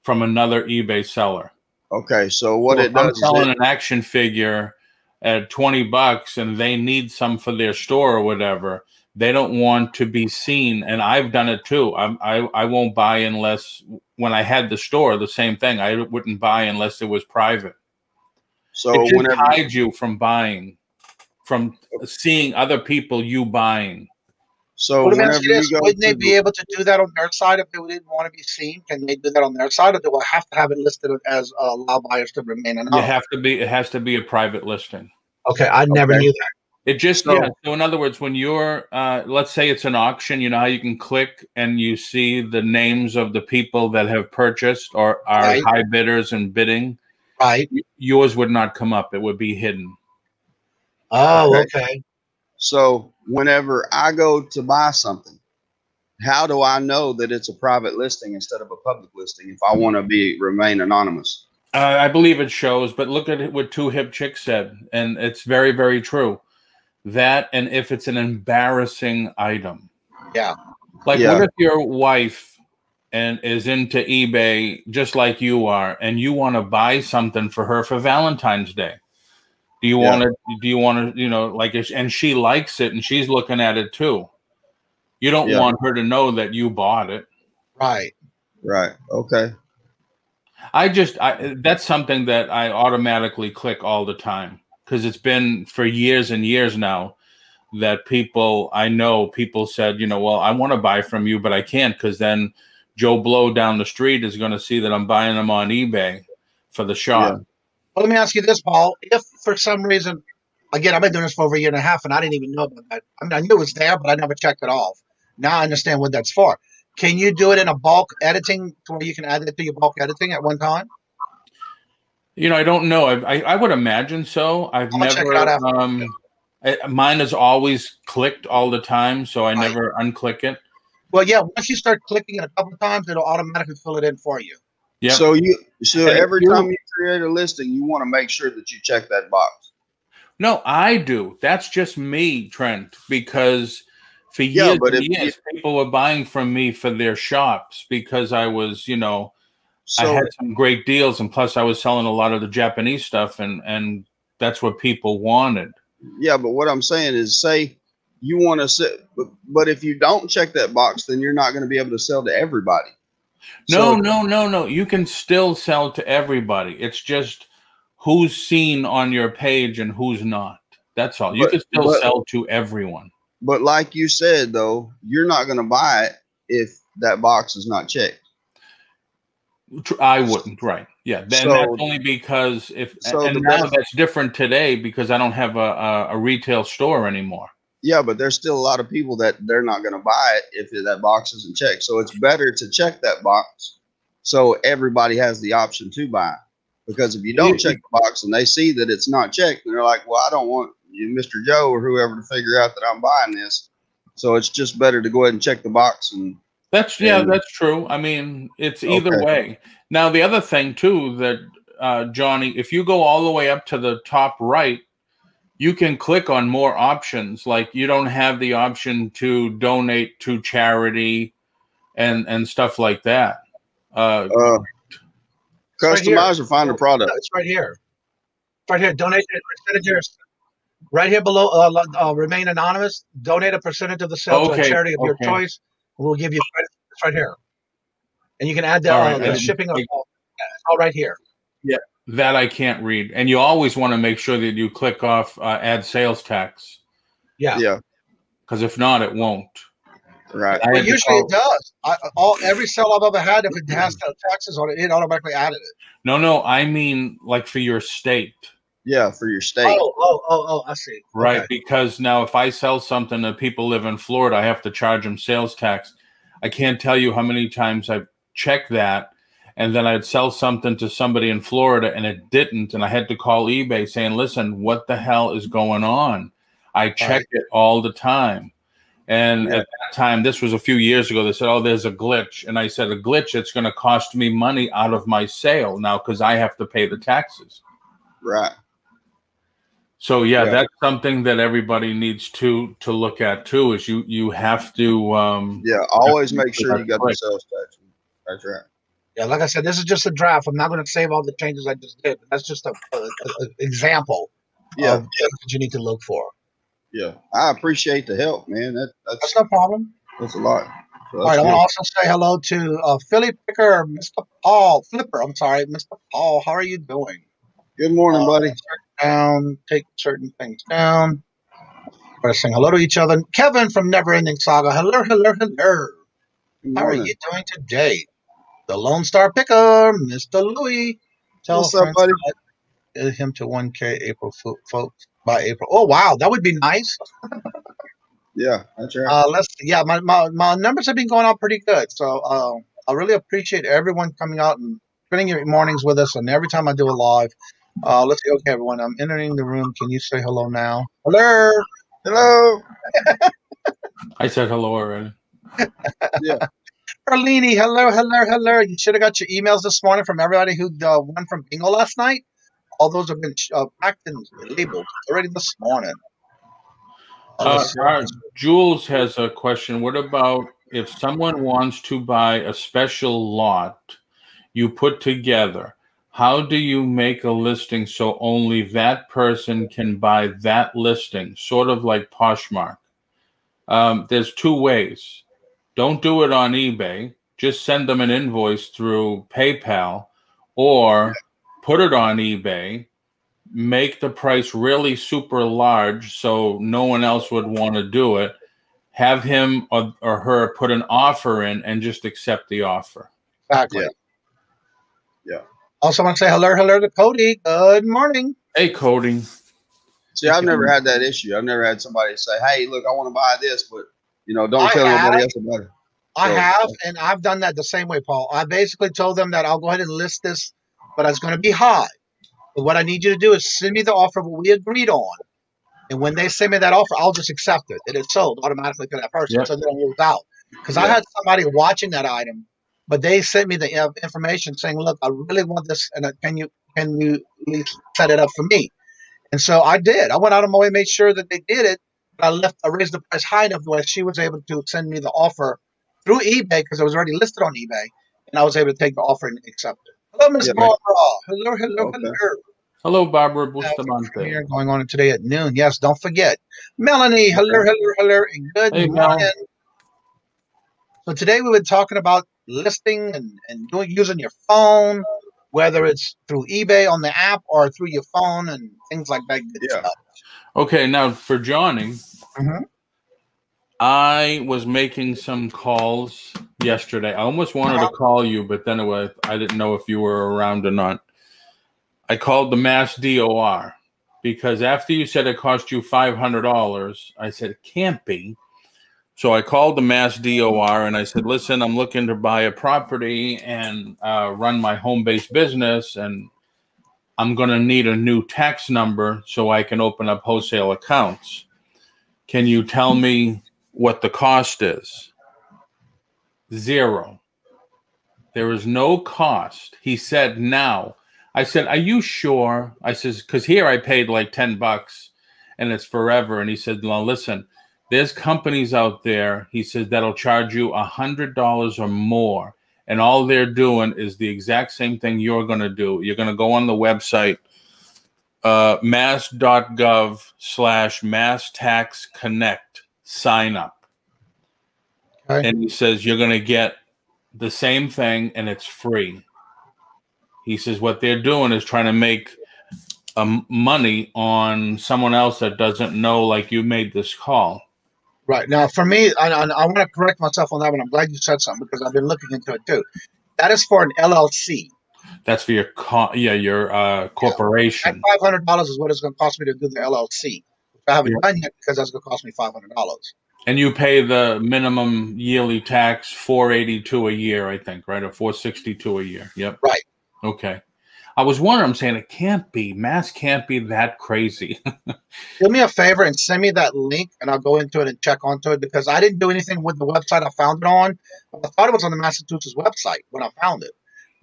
from another eBay seller. Okay, so what it does is, I'm selling an action figure at $20 and they need some for their store or whatever. They don't want to be seen, and I've done it too. I won't buy unless, when I had the store, the same thing. I wouldn't buy unless it was private. So it just hides you from buying, from seeing other people you buying. So whenever you go, wouldn't they be able to do that on their side if they didn't want to be seen? Can they do that on their side, or do I have to have it listed as allow buyers to remain anonymous? You have to be. It has to be a private listing. Okay, I never knew that. It just so in other words, when you're let's say it's an auction, you know how you can click and you see the names of the people that have purchased or are high bidders and bidding. Right. Yours would not come up. It would be hidden. Oh, okay. So whenever I go to buy something, how do I know that it's a private listing instead of a public listing if I want to remain anonymous? I believe it shows, but look at what Two Hip Chicks said, and it's very, very true. That, and if it's an embarrassing item. Yeah. Like what if your wife is into eBay just like you are, and you want to buy something for her for Valentine's Day? Do you want to, you know, like, and she likes it and she's looking at it too. You don't want her to know that you bought it. Right. Right. Okay. That's something that I automatically click all the time, because it's been for years and years now that people said, you know, well, I want to buy from you, but I can't, because then Joe Blow down the street is going to see that I'm buying them on eBay for the shop. Yeah. Well, let me ask you this, Paul. If for some reason, again, I've been doing this for over a year and a half, and I didn't even know about that. I mean, I knew it was there, but I never checked it off. Now I understand what that's for. Can you do it in a bulk editing to where you can add it to your bulk editing at one time? You know, I don't know. I would imagine so. I've never. Mine is always clicked all the time, so I never unclick it. Well, yeah. Once you start clicking it a couple of times, it'll automatically fill it in for you. Yeah. So every time you create a listing, you want to make sure that you check that box. No, I do. That's just me, Trent, because for years, people were buying from me for their shops because I was, you know, I had some great deals, and plus I was selling a lot of the Japanese stuff, and that's what people wanted. Yeah, but what I'm saying is, say you want to sit, but if you don't check that box, then you're not going to be able to sell to everybody. No. You can still sell to everybody. It's just who's seen on your page and who's not. That's all. You can still sell to everyone. But like you said, though, you're not going to buy it if that box is not checked. I wouldn't, right? Yeah, that's only because now that's different today because I don't have a retail store anymore. Yeah, but there's still a lot of people that they're not going to buy it if that box isn't checked. So it's better to check that box so everybody has the option to buy. Because if you don't check the box and they see that it's not checked, and they're like, well, I don't want you, Mr. Joe or whoever, to figure out that I'm buying this. So it's just better to go ahead and check the box. And that's true. I mean, it's either way. Now, the other thing, too, that, Johnny, if you go all the way up to the top right, you can click on more options. Like you don't have the option to donate to charity and stuff like that. Customize or find a product. It's right here. It's right here. Donate a percentage. Right here below, remain anonymous. Donate a percentage of the sale to a charity of your choice. We'll give you credit. It's right here. And you can add the shipping. It's all right here. Yeah. That I can't read. And you always want to make sure that you click off add sales tax. Yeah. Yeah. Because if not, it won't. Right. Well, usually it does. Every sale I've ever had, if it has taxes on it, it automatically added it. No. I mean, like for your state. Yeah, for your state. Oh, I see. Right. Okay. Because now if I sell something that people live in Florida, I have to charge them sales tax. I can't tell you how many times I've checked that. And then I'd sell something to somebody in Florida and it didn't. And I had to call eBay saying, listen, what the hell is going on? I check it all the time. And at that time, this was a few years ago, they said, oh, there's a glitch. And I said, a glitch, it's going to cost me money out of my sale now because I have to pay the taxes. Right. So, that's something that everybody needs to look at, too, is you have to. Always make sure you got the sales tax. That's right. Yeah, like I said, this is just a draft. I'm not going to save all the changes I just did. That's just an example of things that you need to look for. Yeah, I appreciate the help, man. That's no problem. That's a lot. So all right, I want to also say hello to Philly Picker, Mr. Paul Flipper. I'm sorry, Mr. Paul. How are you doing? Good morning, buddy. Take certain things down. We're saying hello to each other. Kevin from Never Ending Saga. Hello. How are you doing today? The Lone Star Picker, Mr. Louie. What's up, buddy? Get him to 1K April, folks, by April. Oh, wow. That would be nice. Yeah, that's right. Let's see. Yeah, my numbers have been going out pretty good. So I really appreciate everyone coming out and spending your mornings with us. And every time I do a live, let's see. Okay, everyone, I'm entering the room. Can you say hello now? Hello. I said hello already. Yeah. Erlini, hello. You should have got your emails this morning from everybody who won from bingo last night. All those have been packed and labeled already this morning. Jules has a question. What about if someone wants to buy a special lot you put together? How do you make a listing so only that person can buy that listing? Sort of like Poshmark. There's two ways. Don't do it on eBay. Just send them an invoice through PayPal or put it on eBay, make the price really super large so no one else would want to do it, have him or her put an offer in and just accept the offer. Exactly. Yeah. Also want to say hello to Cody. Good morning. Hey, Cody. See, I've never had that issue. I've never had somebody say, "Hey, look, I want to buy this, but don't tell nobody else about it." I have, and I've done that the same way, Paul. I basically told them that I'll go ahead and list this, but it's going to be high. But what I need you to do is send me the offer what we agreed on. And when they send me that offer, I'll just accept it. It is sold automatically to that person, so they don't lose out. Because I had somebody watching that item, but they sent me the information saying, "Look, I really want this, and can you at least set it up for me?" And so I did. I went out of my way, made sure that they did it. But I raised the price high enough where she was able to send me the offer through eBay because it was already listed on eBay, and I was able to take the offer and accept it. Hello, Miss Barbara. Hello. Hello, Barbara Bustamante. Here going on today at noon. Yes, don't forget. Melanie, hello, and good morning. Mel. So today we've been talking about listing and using your phone, whether it's through eBay on the app or through your phone and things like that. Good stuff. Okay, now for Johnny, I was making some calls yesterday. I almost wanted to call you, but then I didn't know if you were around or not. I called the Mass DOR because after you said it cost you $500, I said it can't be. So I called the Mass DOR and I said, "Listen, I'm looking to buy a property and run my home-based business, and I'm going to need a new tax number so I can open up wholesale accounts. Can you tell me what the cost is?" Zero. There is no cost. He said, "Now." I said, "Are you sure?" I says, "Because here I paid like $10 and it's forever." And he said, "Well, listen, there's companies out there," he says, "that'll charge you $100 or more. And all they're doing is the exact same thing you're going to do. You're going to go on the website, mass.gov/masstaxconnect, sign up." Okay. And he says, "You're going to get the same thing and it's free." He says, "What they're doing is trying to make money on someone else that doesn't know, like you made this call." Right. Now, for me, I want to correct myself on that one. I'm glad you said something because I've been looking into it too. That is for an LLC. That's for your corporation. $500 is what it's going to cost me to do the LLC. I haven't done yet because that's going to cost me $500. And you pay the minimum yearly tax, $482 a year, I think, right? Or $462 a year. Yep. Right. Okay. I was wondering, I'm saying it can't be. Mass can't be that crazy. Do me a favor and send me that link, and I'll go into it and check onto it because I didn't do anything with the website I found it on. I thought it was on the Massachusetts website when I found it.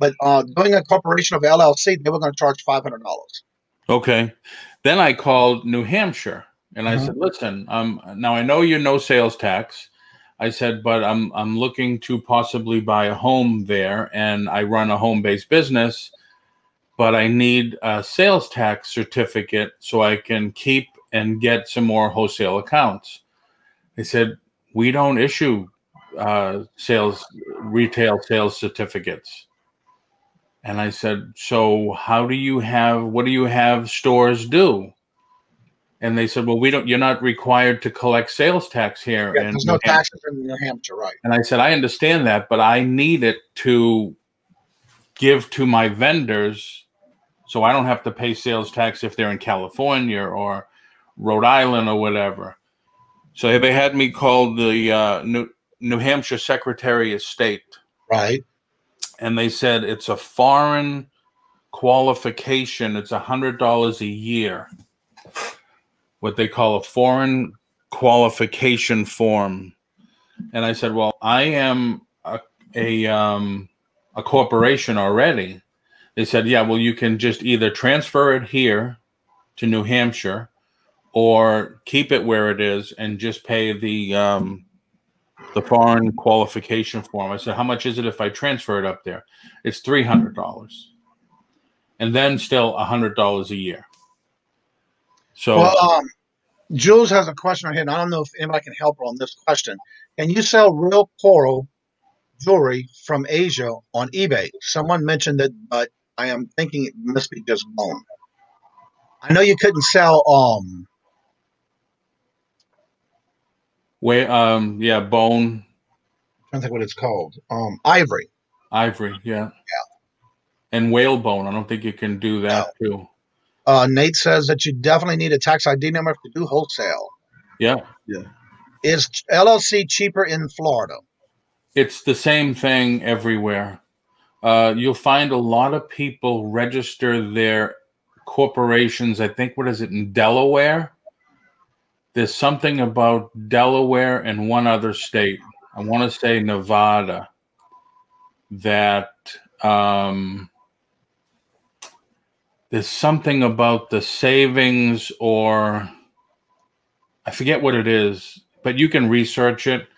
But doing a corporation of LLC, they were going to charge $500. Okay. Then I called New Hampshire, and I said, "Listen, now I know you're no sales tax." I said, "But I'm looking to possibly buy a home there, and I run a home-based business, but I need a sales tax certificate so I can keep and get some more wholesale accounts." They said, "We don't issue retail sales certificates." And I said, "So what do you have stores do?" And they said, "Well, you're not required to collect sales tax here." Yeah, there's no taxes in New Hampshire, right? And I said, "I understand that, but I need it to give to my vendors so I don't have to pay sales tax if they're in California or Rhode Island or whatever." So they had me call the New Hampshire Secretary of State. Right. And they said it's a foreign qualification. It's $100 a year. What they call a foreign qualification form. And I said, "Well, I am a corporation already." They said, "Yeah, well, you can just either transfer it here to New Hampshire or keep it where it is and just pay the foreign qualification form." I said, "How much is it if I transfer it up there?" It's $300. And then still $100 a year. So, Jules has a question right here, and I don't know if anybody can help her on this question. Can you sell real coral jewelry from Asia on eBay? Someone mentioned it, but I am thinking it must be just bone. I know you couldn't sell Yeah, bone. I don't think what it's called. Ivory. Ivory, yeah. Yeah. And whalebone. I don't think you can do that too. Nate says that you definitely need a tax ID number to do wholesale. Yeah. Yeah. Is LLC cheaper in Florida? It's the same thing everywhere. You'll find a lot of people register their corporations. I think, what is it, in Delaware? There's something about Delaware and one other state. I want to say Nevada. That there's something about the savings, or I forget what it is, but you can research it.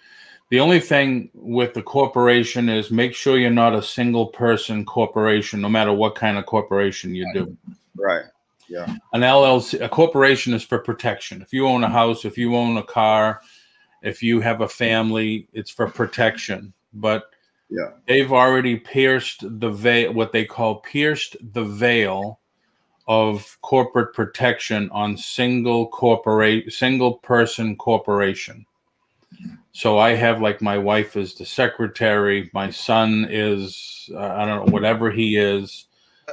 The only thing with the corporation is make sure you're not a single person corporation, no matter what kind of corporation you do. Right. Yeah. An LLC, a corporation is for protection. If you own a house, if you own a car, if you have a family, it's for protection. But yeah, they've already pierced the veil, what they call pierced the veil of corporate protection on single person corporation. So I have, like, my wife is the secretary, my son is I don't know, whatever he is.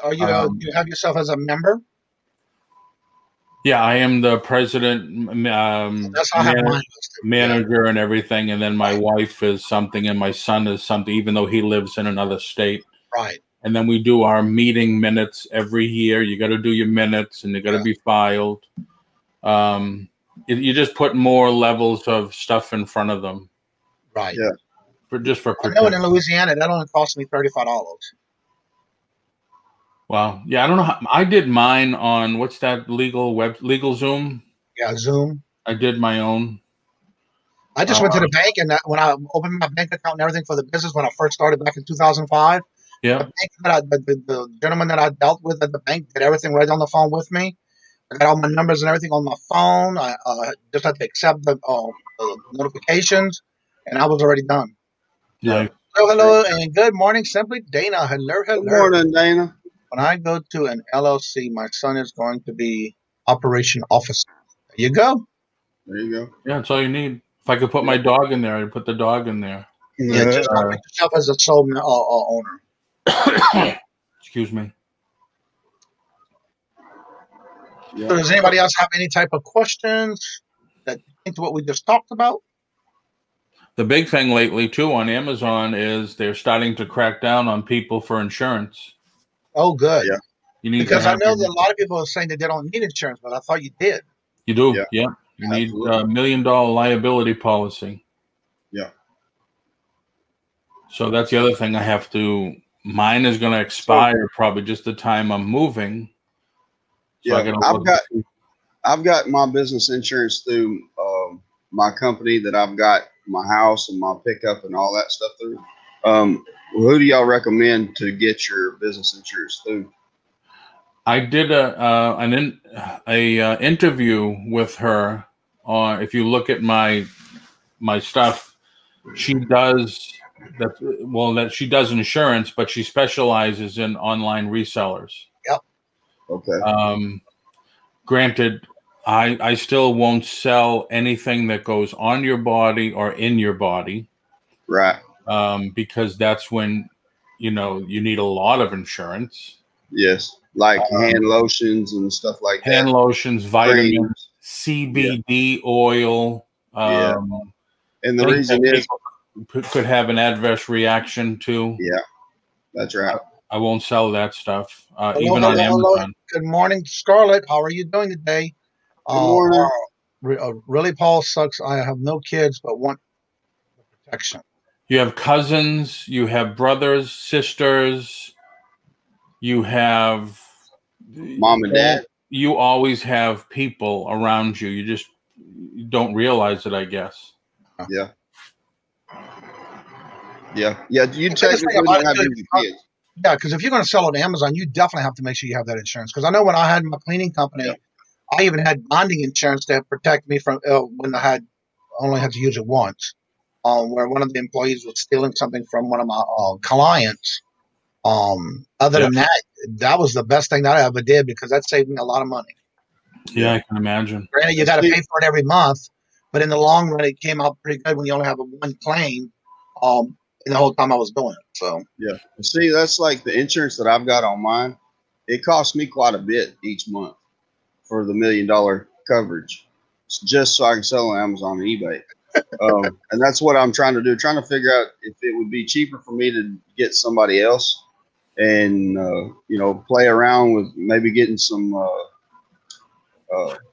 Are you you have yourself as a member? Yeah, I am the president, That's how I have mine. manager, and everything. And then my wife is something, and my son is something, even though he lives in another state. Right. And then we do our meeting minutes every year. You got to do your minutes, and they got to be filed. You just put more levels of stuff in front of them. Right. Yeah. For I know in Louisiana that only cost me $35. Wow. Yeah, I don't know how, I did mine on, what's that legal Zoom? Yeah, Zoom. I did my own. I just went to the bank, and when I opened my bank account and everything for the business when I first started back in 2005, yeah, the gentleman that I dealt with at the bank did everything right on the phone with me. I got all my numbers and everything on my phone. I just had to accept the notifications, and I was already done. Yeah. Hello, and good morning, Simply Dana. Hello. Good morning, Dana. When I go to an LLC, my son is going to be operation officer. There you go. There you go. Yeah, that's all you need. If I could put my dog in there, I'd put the dog in there. Yeah, just don't put yourself as a sole owner. Excuse me. Yeah. So does anybody else have any type of questions that into what we just talked about? The big thing lately, too, on Amazon is they're starting to crack down on people for insurance. Oh, good. Yeah. You need because I know that a lot of people are saying that they don't need insurance, but I thought you did. You do, yeah. You need a $1 million liability policy. Yeah. So that's the other thing I have to. Mine is going to expire probably just the time I'm moving. So I've got my business insurance through my company that I've got my house and my pickup and all that stuff through. Who do y'all recommend to get your business insurance through? I did an interview with her. If you look at my stuff, she does that. Well, that she does insurance, but she specializes in online resellers. Yep. Okay. Granted, I still won't sell anything that goes on your body or in your body. Right. Because that's when, you need a lot of insurance. Yes. Like hand lotions and stuff like that. Hand lotions, vitamins, CBD oil. And the reason is could have an adverse reaction to. Yeah, that's right. I won't sell that stuff, even on Amazon. Good morning, Scarlett. How are you doing today? Good morning. Really, Paul sucks. I have no kids, but want protection. You have cousins, you have brothers, sisters, you have mom and dad. You always have people around you. You just don't realize it, I guess. Yeah. Yeah. You technically don't have any kids. Yeah, because if you're going to sell on Amazon, you definitely have to make sure you have that insurance. Because I know when I had my cleaning company, I even had bonding insurance to protect me from when I only had to use it once. Where one of the employees was stealing something from one of my clients. Other than that, that was the best thing that I ever did because that saved me a lot of money. Yeah, I can imagine. Granted, you got to pay for it every month, but in the long run, it came out pretty good when you only have one claim. In the whole time I was doing it. So yeah, see, that's like the insurance that I've got on mine. It costs me quite a bit each month for the $1 million coverage, just so I can sell on Amazon and eBay. And that's what I'm trying to do, trying to figure out if it would be cheaper for me to get somebody else and, you know, play around with maybe getting some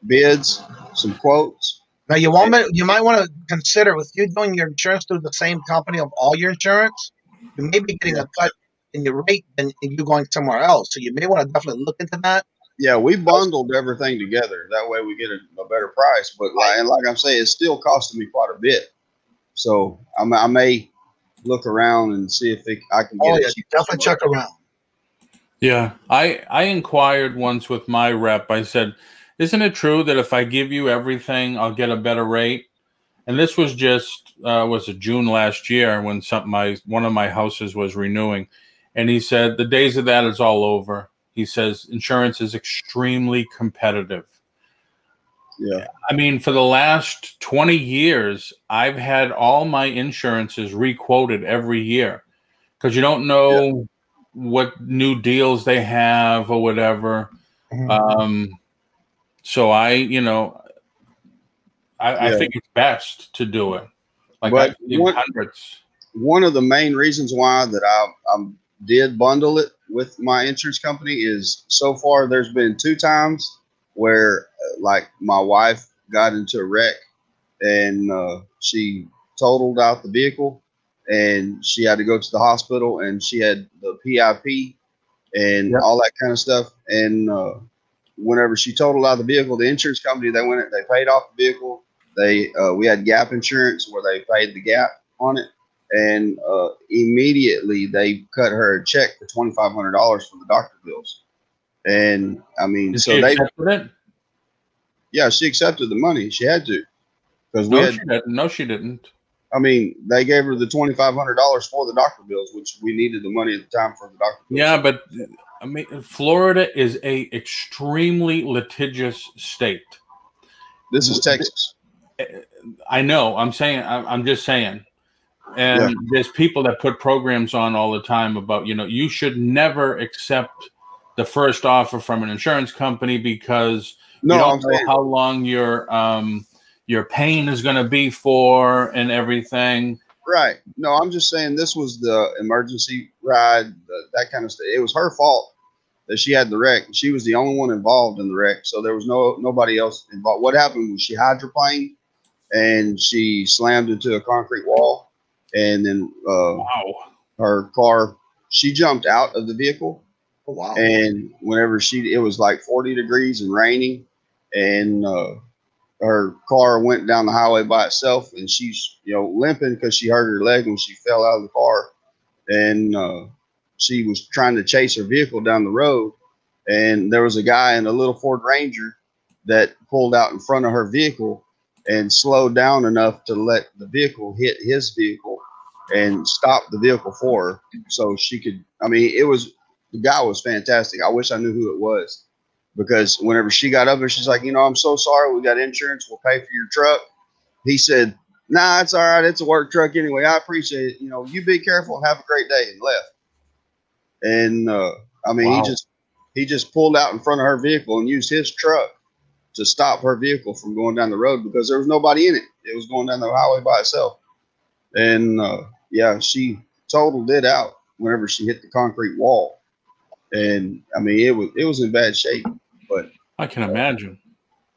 bids, some quotes. now you might want to consider, with you doing your insurance through the same company of all your insurance, you may be getting a cut in your rate than you going somewhere else. So you may want to definitely look into that. Yeah, we bundled everything together. That way we get a better price. But like I'm saying, it's still costing me quite a bit. So I may look around and see if I can get it cheaper. Definitely check around. Yeah, I inquired once with my rep. I said, isn't it true that if I give you everything, I'll get a better rate? And this was just was it June last year when one of my houses was renewing. And he said, the days of that is all over. He says, insurance is extremely competitive. Yeah. I mean, for the last 20 years, I've had all my insurances requoted every year because you don't know what new deals they have or whatever. Mm-hmm. So I think it's best to do it. Like, but hundreds. One of the main reasons why that I did bundle it with my insurance company is so far there's been 2 times where like my wife got into a wreck and she totaled out the vehicle and she had to go to the hospital and she had the PIP and all that kind of stuff. And whenever she totaled out the vehicle, the insurance company, they paid off the vehicle. We had gap insurance where they paid the gap on it. And immediately they cut her a check for $2,500 for the doctor bills. And I mean, Did she accept it? Yeah, she accepted the money. She had to, because No, she didn't. I mean, they gave her the $2,500 for the doctor bills, which we needed the money at the time for the doctor bills. Yeah, but I mean, Florida is a extremely litigious state. This is Texas. I know. I'm just saying. And there's people that put programs on all the time about, you should never accept the first offer from an insurance company because you don't know how long your pain is going to be for and everything. Right. No, I'm just saying this was the emergency ride, that kind of stuff. It was her fault that she had the wreck. She was the only one involved in the wreck, so there was nobody else involved. What happened was she hydroplaned and she slammed into a concrete wall. And then her car, she jumped out of the vehicle. Oh, wow. And whenever it was like 40 degrees and raining, and her car went down the highway by itself, and she's limping because she hurt her leg when she fell out of the car. And she was trying to chase her vehicle down the road, and there was a guy in a little Ford Ranger that pulled out in front of her vehicle and slowed down enough to let the vehicle hit his vehicle and stop the vehicle for her so she could. I mean, the guy was fantastic. I wish I knew who it was, because whenever she got up there, she's like, I'm so sorry. We got insurance. We'll pay for your truck. He said, nah, it's all right. It's a work truck anyway. I appreciate it. You be careful. Have a great day. And left. And I mean, he just pulled out in front of her vehicle and used his truck to stop her vehicle from going down the road because there was nobody in it. It was going down the highway by itself. And she totaled it out whenever she hit the concrete wall. And I mean, it was in bad shape. But I can imagine.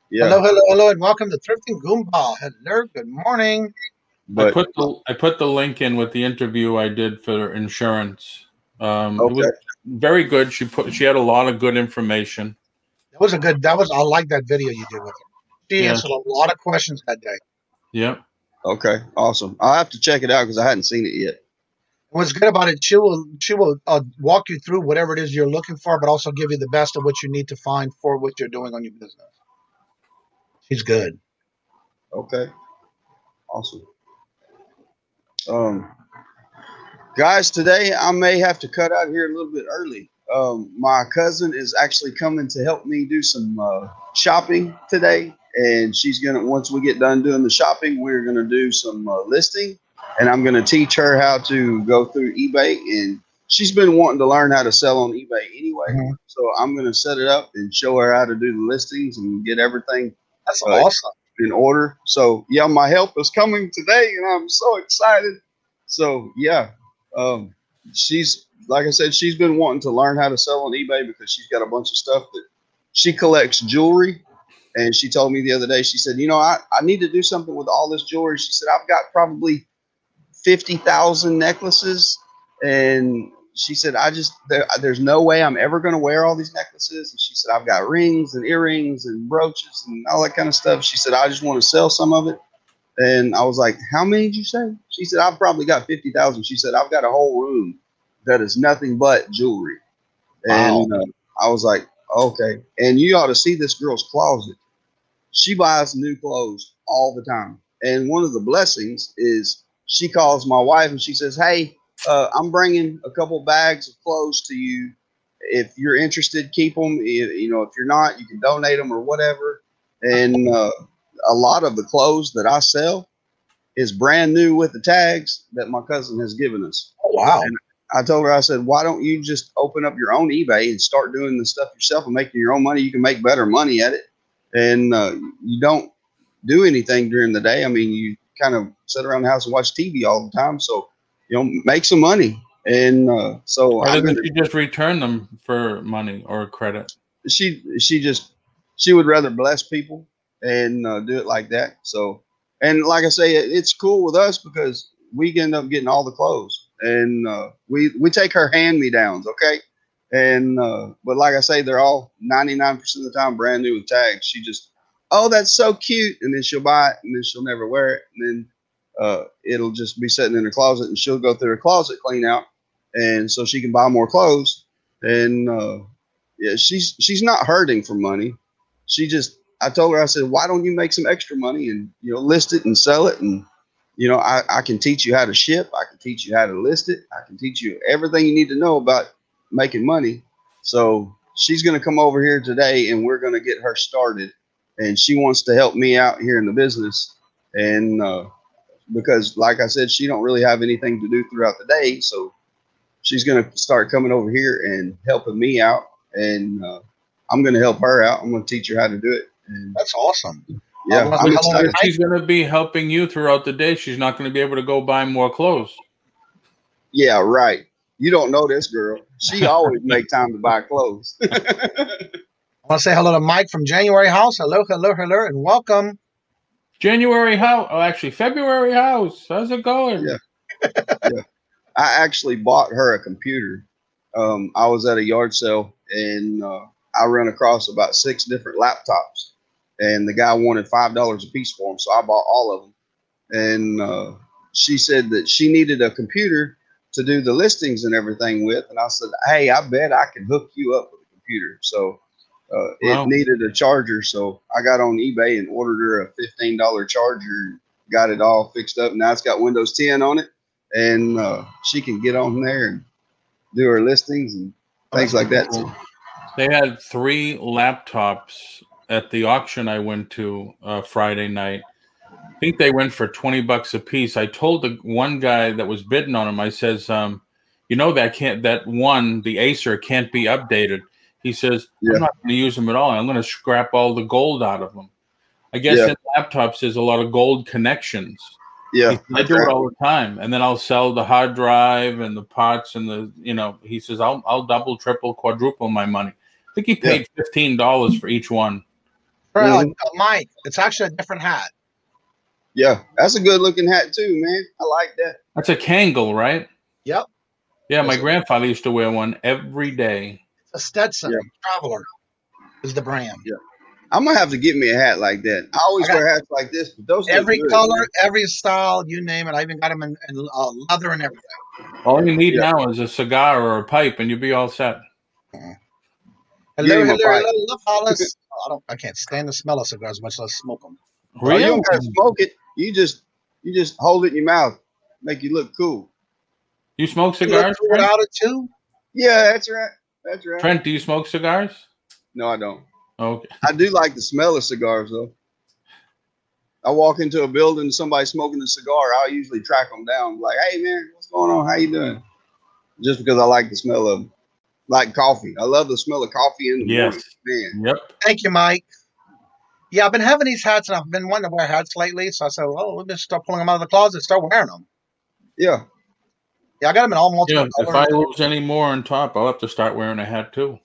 Yeah. Hello, and welcome to Thrifting Goomba. Hello, good morning. But I put the link in with the interview I did for insurance. It was very good. She had a lot of good information. I like that video you did with her. She answered a lot of questions that day. Yeah. Okay. Awesome. I'll have to check it out because I hadn't seen it yet. What's good about it, she will walk you through whatever it is you're looking for, but also give you the best of what you need to find for what you're doing on your business. She's good. Okay. Awesome. Guys, today I may have to cut out here a little bit early. My cousin is actually coming to help me do some shopping today. and she's gonna, once we get done doing the shopping, we're gonna do some listing, and I'm gonna teach her how to go through eBay. And she's been wanting to learn how to sell on eBay anyway, so I'm gonna set it up and show her how to do the listings and get everything. That's awesome. In order. So yeah, my help is coming today, and I'm so excited. So yeah, she's, like I said, she's been wanting to learn how to sell on eBay because she's got a bunch of stuff that she collects jewelry. And she told me the other day, she said, you know, I need to do something with all this jewelry. She said, I've got probably 50,000 necklaces. And she said, there's no way I'm ever going to wear all these necklaces. And she said, I've got rings and earrings and brooches and all that kind of stuff. She said, I just want to sell some of it. And I was like, how many did you say? She said, I've probably got 50,000. She said, I've got a whole room that is nothing but jewelry. And I was like, okay. And you ought to see this girl's closet. She buys new clothes all the time. And one of the blessings is she calls my wife and she says, hey, I'm bringing a couple bags of clothes to you. If you're interested, keep them. You know, if you're not, you can donate them or whatever. And a lot of the clothes that I sell is brand new with the tags that my cousin has given us. Oh, wow. And I told her, I said, why don't you just open up your own eBay and start doing the stuff yourself and making your own money? You can make better money at it. And you don't do anything during the day. I mean, you kind of sit around the house and watch TV all the time. So, you know, make some money. And so why doesn't she just return them for money or credit? She would rather bless people and do it like that. So, and like I say, it's cool with us because we end up getting all the clothes, and we take her hand-me-downs, okay? And but like I say, they're all 99% of the time brand new with tags. She just, oh, that's so cute, and then she'll buy it, and then she'll never wear it, and then it'll just be sitting in her closet, and she'll go through her closet clean out, and so she can buy more clothes. And yeah, she's not hurting for money. She just, I told her, I said, why don't you make some extra money and, you know, list it and sell it, and you know, I can teach you how to ship, I can teach you how to list it, I can teach you everything you need to know about making money. So she's going to come over here today, and we're going to get her started. And she wants to help me out here in the business. And because, like I said, she don't really have anything to do throughout the day. So she's going to start coming over here and helping me out. And I'm going to help her out. I'm going to teach her how to do it. And that's awesome. Yeah. She's going to be helping you throughout the day. She's not going to be able to go buy more clothes. Yeah, right. You don't know this girl. She always make time to buy clothes. I want to say hello to Mike from January House. Hello, hello, hello, and welcome. January House. Oh, actually, February House. How's it going? Yeah. Yeah. I actually bought her a computer. I was at a yard sale, and I ran across about 6 different laptops, and the guy wanted $5 a piece for them, so I bought all of them. And she said that she needed a computer to do the listings and everything with. And I said, hey, I bet I can hook you up with a computer. So it needed a charger. So I got on eBay and ordered her a $15 charger, got it all fixed up. Now it's got Windows 10 on it, and she can get on there and do her listings and things like that. So they had 3 laptops at the auction I went to Friday night. I think they went for $20 a piece. I told the one guy that was bidding on them, I says, you know, the Acer can't be updated. He says, I'm not going to use them at all. I'm going to scrap all the gold out of them. I guess in laptops there's a lot of gold connections. Yeah, I do it all the time, and then I'll sell the hard drive and the parts and the, you know. He says I'll double, triple, quadruple my money. I think he paid $15 for each one. Mike, it's actually a different hat. Yeah, that's a good looking hat too, man. I like that. That's a Kangol, right? Yep. Yeah, my grandfather used to wear one every day. A Stetson Traveler is the brand. Yeah, I'm gonna have to get me a hat like that. I always wear hats like this, but those every color, every style, you name it. I even got them in leather and everything. All you need now is a cigar or a pipe, and you'll be all set. Hello, Hollis. I can't stand the smell of cigars, much less smoke them. Really? You don't gotta smoke it. You just hold it in your mouth, make you look cool. You smoke cigars? Without it too? Yeah, that's right. That's right. Trent, do you smoke cigars? No, I don't. Okay. I do like the smell of cigars though. I walk into a building, somebody smoking a cigar, I'll usually track them down. Like, hey man, what's going on? How you doing? Just because I like the smell of them. Like coffee. I love the smell of coffee in the morning. Man. Yep. Thank you, Mike. Yeah, I've been having these hats, and I've been wanting to wear hats lately. So I said, well, let me start pulling them out of the closet and start wearing them. Yeah. Yeah, I got them in all multiple colors. If I lose any more on top, I'll have to start wearing a hat too.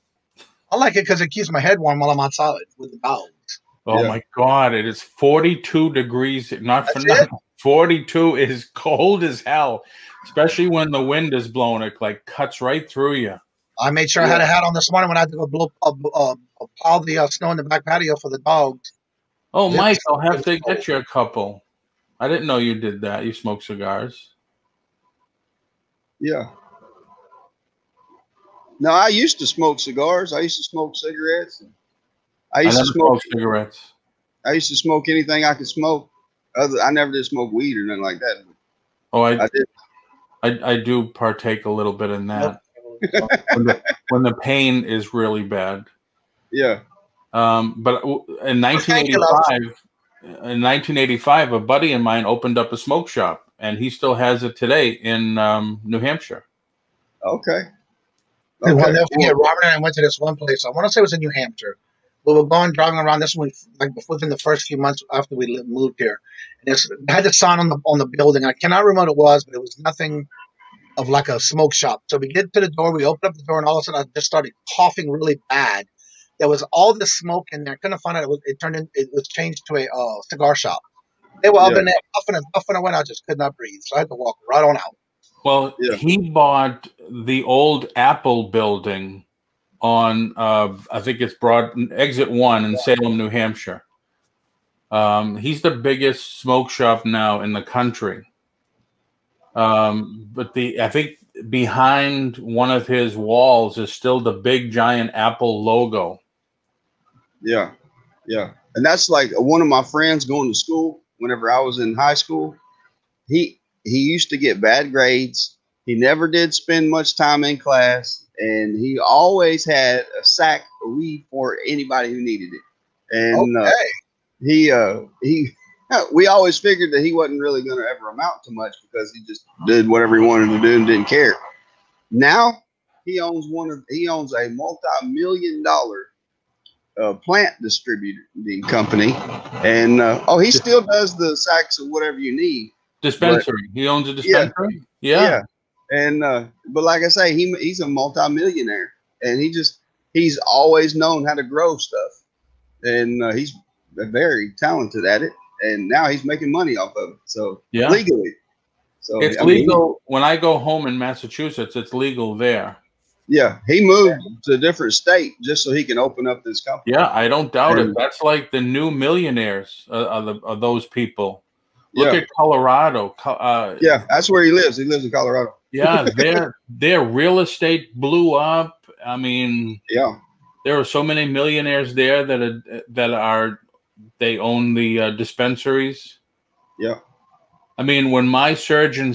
I like it because it keeps my head warm while I'm outside with the dogs. Oh my God! It is 42 degrees. Not for nothing. 42 is cold as hell, especially when the wind is blowing. It like cuts right through you. I made sure I had a hat on this morning when I had to go plow the snow in the back patio for the dogs. Oh, Mike, I'll have to get you a couple. I didn't know you did that. You smoke cigars. Yeah. No, I used to smoke cigars. I used to smoke cigarettes. I used to smoke cigarettes. I used to smoke anything I could smoke. I never did smoke weed or nothing like that. Oh, I did. I do partake a little bit in that. when the pain is really bad. Yeah. But in 1985, a buddy of mine opened up a smoke shop, and he still has it today in New Hampshire. Okay. I'll never forget, Robert and I went to this one place. I want to say it was in New Hampshire. We were driving around this one like within the first few months after we moved here. And it had the sign on the building. I cannot remember what it was, but it was nothing of like a smoke shop. So we get to the door, we open up the door, and all of a sudden I just started coughing really bad. There was all this smoke in there. I couldn't find it. It was changed to a cigar shop. They were up in there puffing and puffing away. I just could not breathe. So I had to walk right on out. Well, he bought the old Apple building on, I think it's Exit 1 in Salem, New Hampshire. He's the biggest smoke shop now in the country. But I think behind one of his walls is still the big giant Apple logo. Yeah. Yeah. And that's like one of my friends going to school whenever I was in high school. He used to get bad grades. He never did spend much time in class, and he always had a sack of weed for anybody who needed it. And we always figured that he wasn't really going to ever amount to much because he just did whatever he wanted to do and didn't care. Now he owns a multi-million-dollar plant distributing company, and he still does the sacks of whatever you need. Dispensary. He owns a dispensary. Yeah. And but like I say, he's a multi-millionaire, and he's always known how to grow stuff, and he's very talented at it. And now he's making money off of it. So legally. So it's legal. When I go home in Massachusetts, it's legal there. Yeah. He moved to a different state just so he can open up this company. Yeah, I don't doubt it. That's like the new millionaires of those people. Look at Colorado. That's where he lives. He lives in Colorado. Yeah, their real estate blew up. I mean, there are so many millionaires there that they own the dispensaries. Yeah. I mean, when my surgeon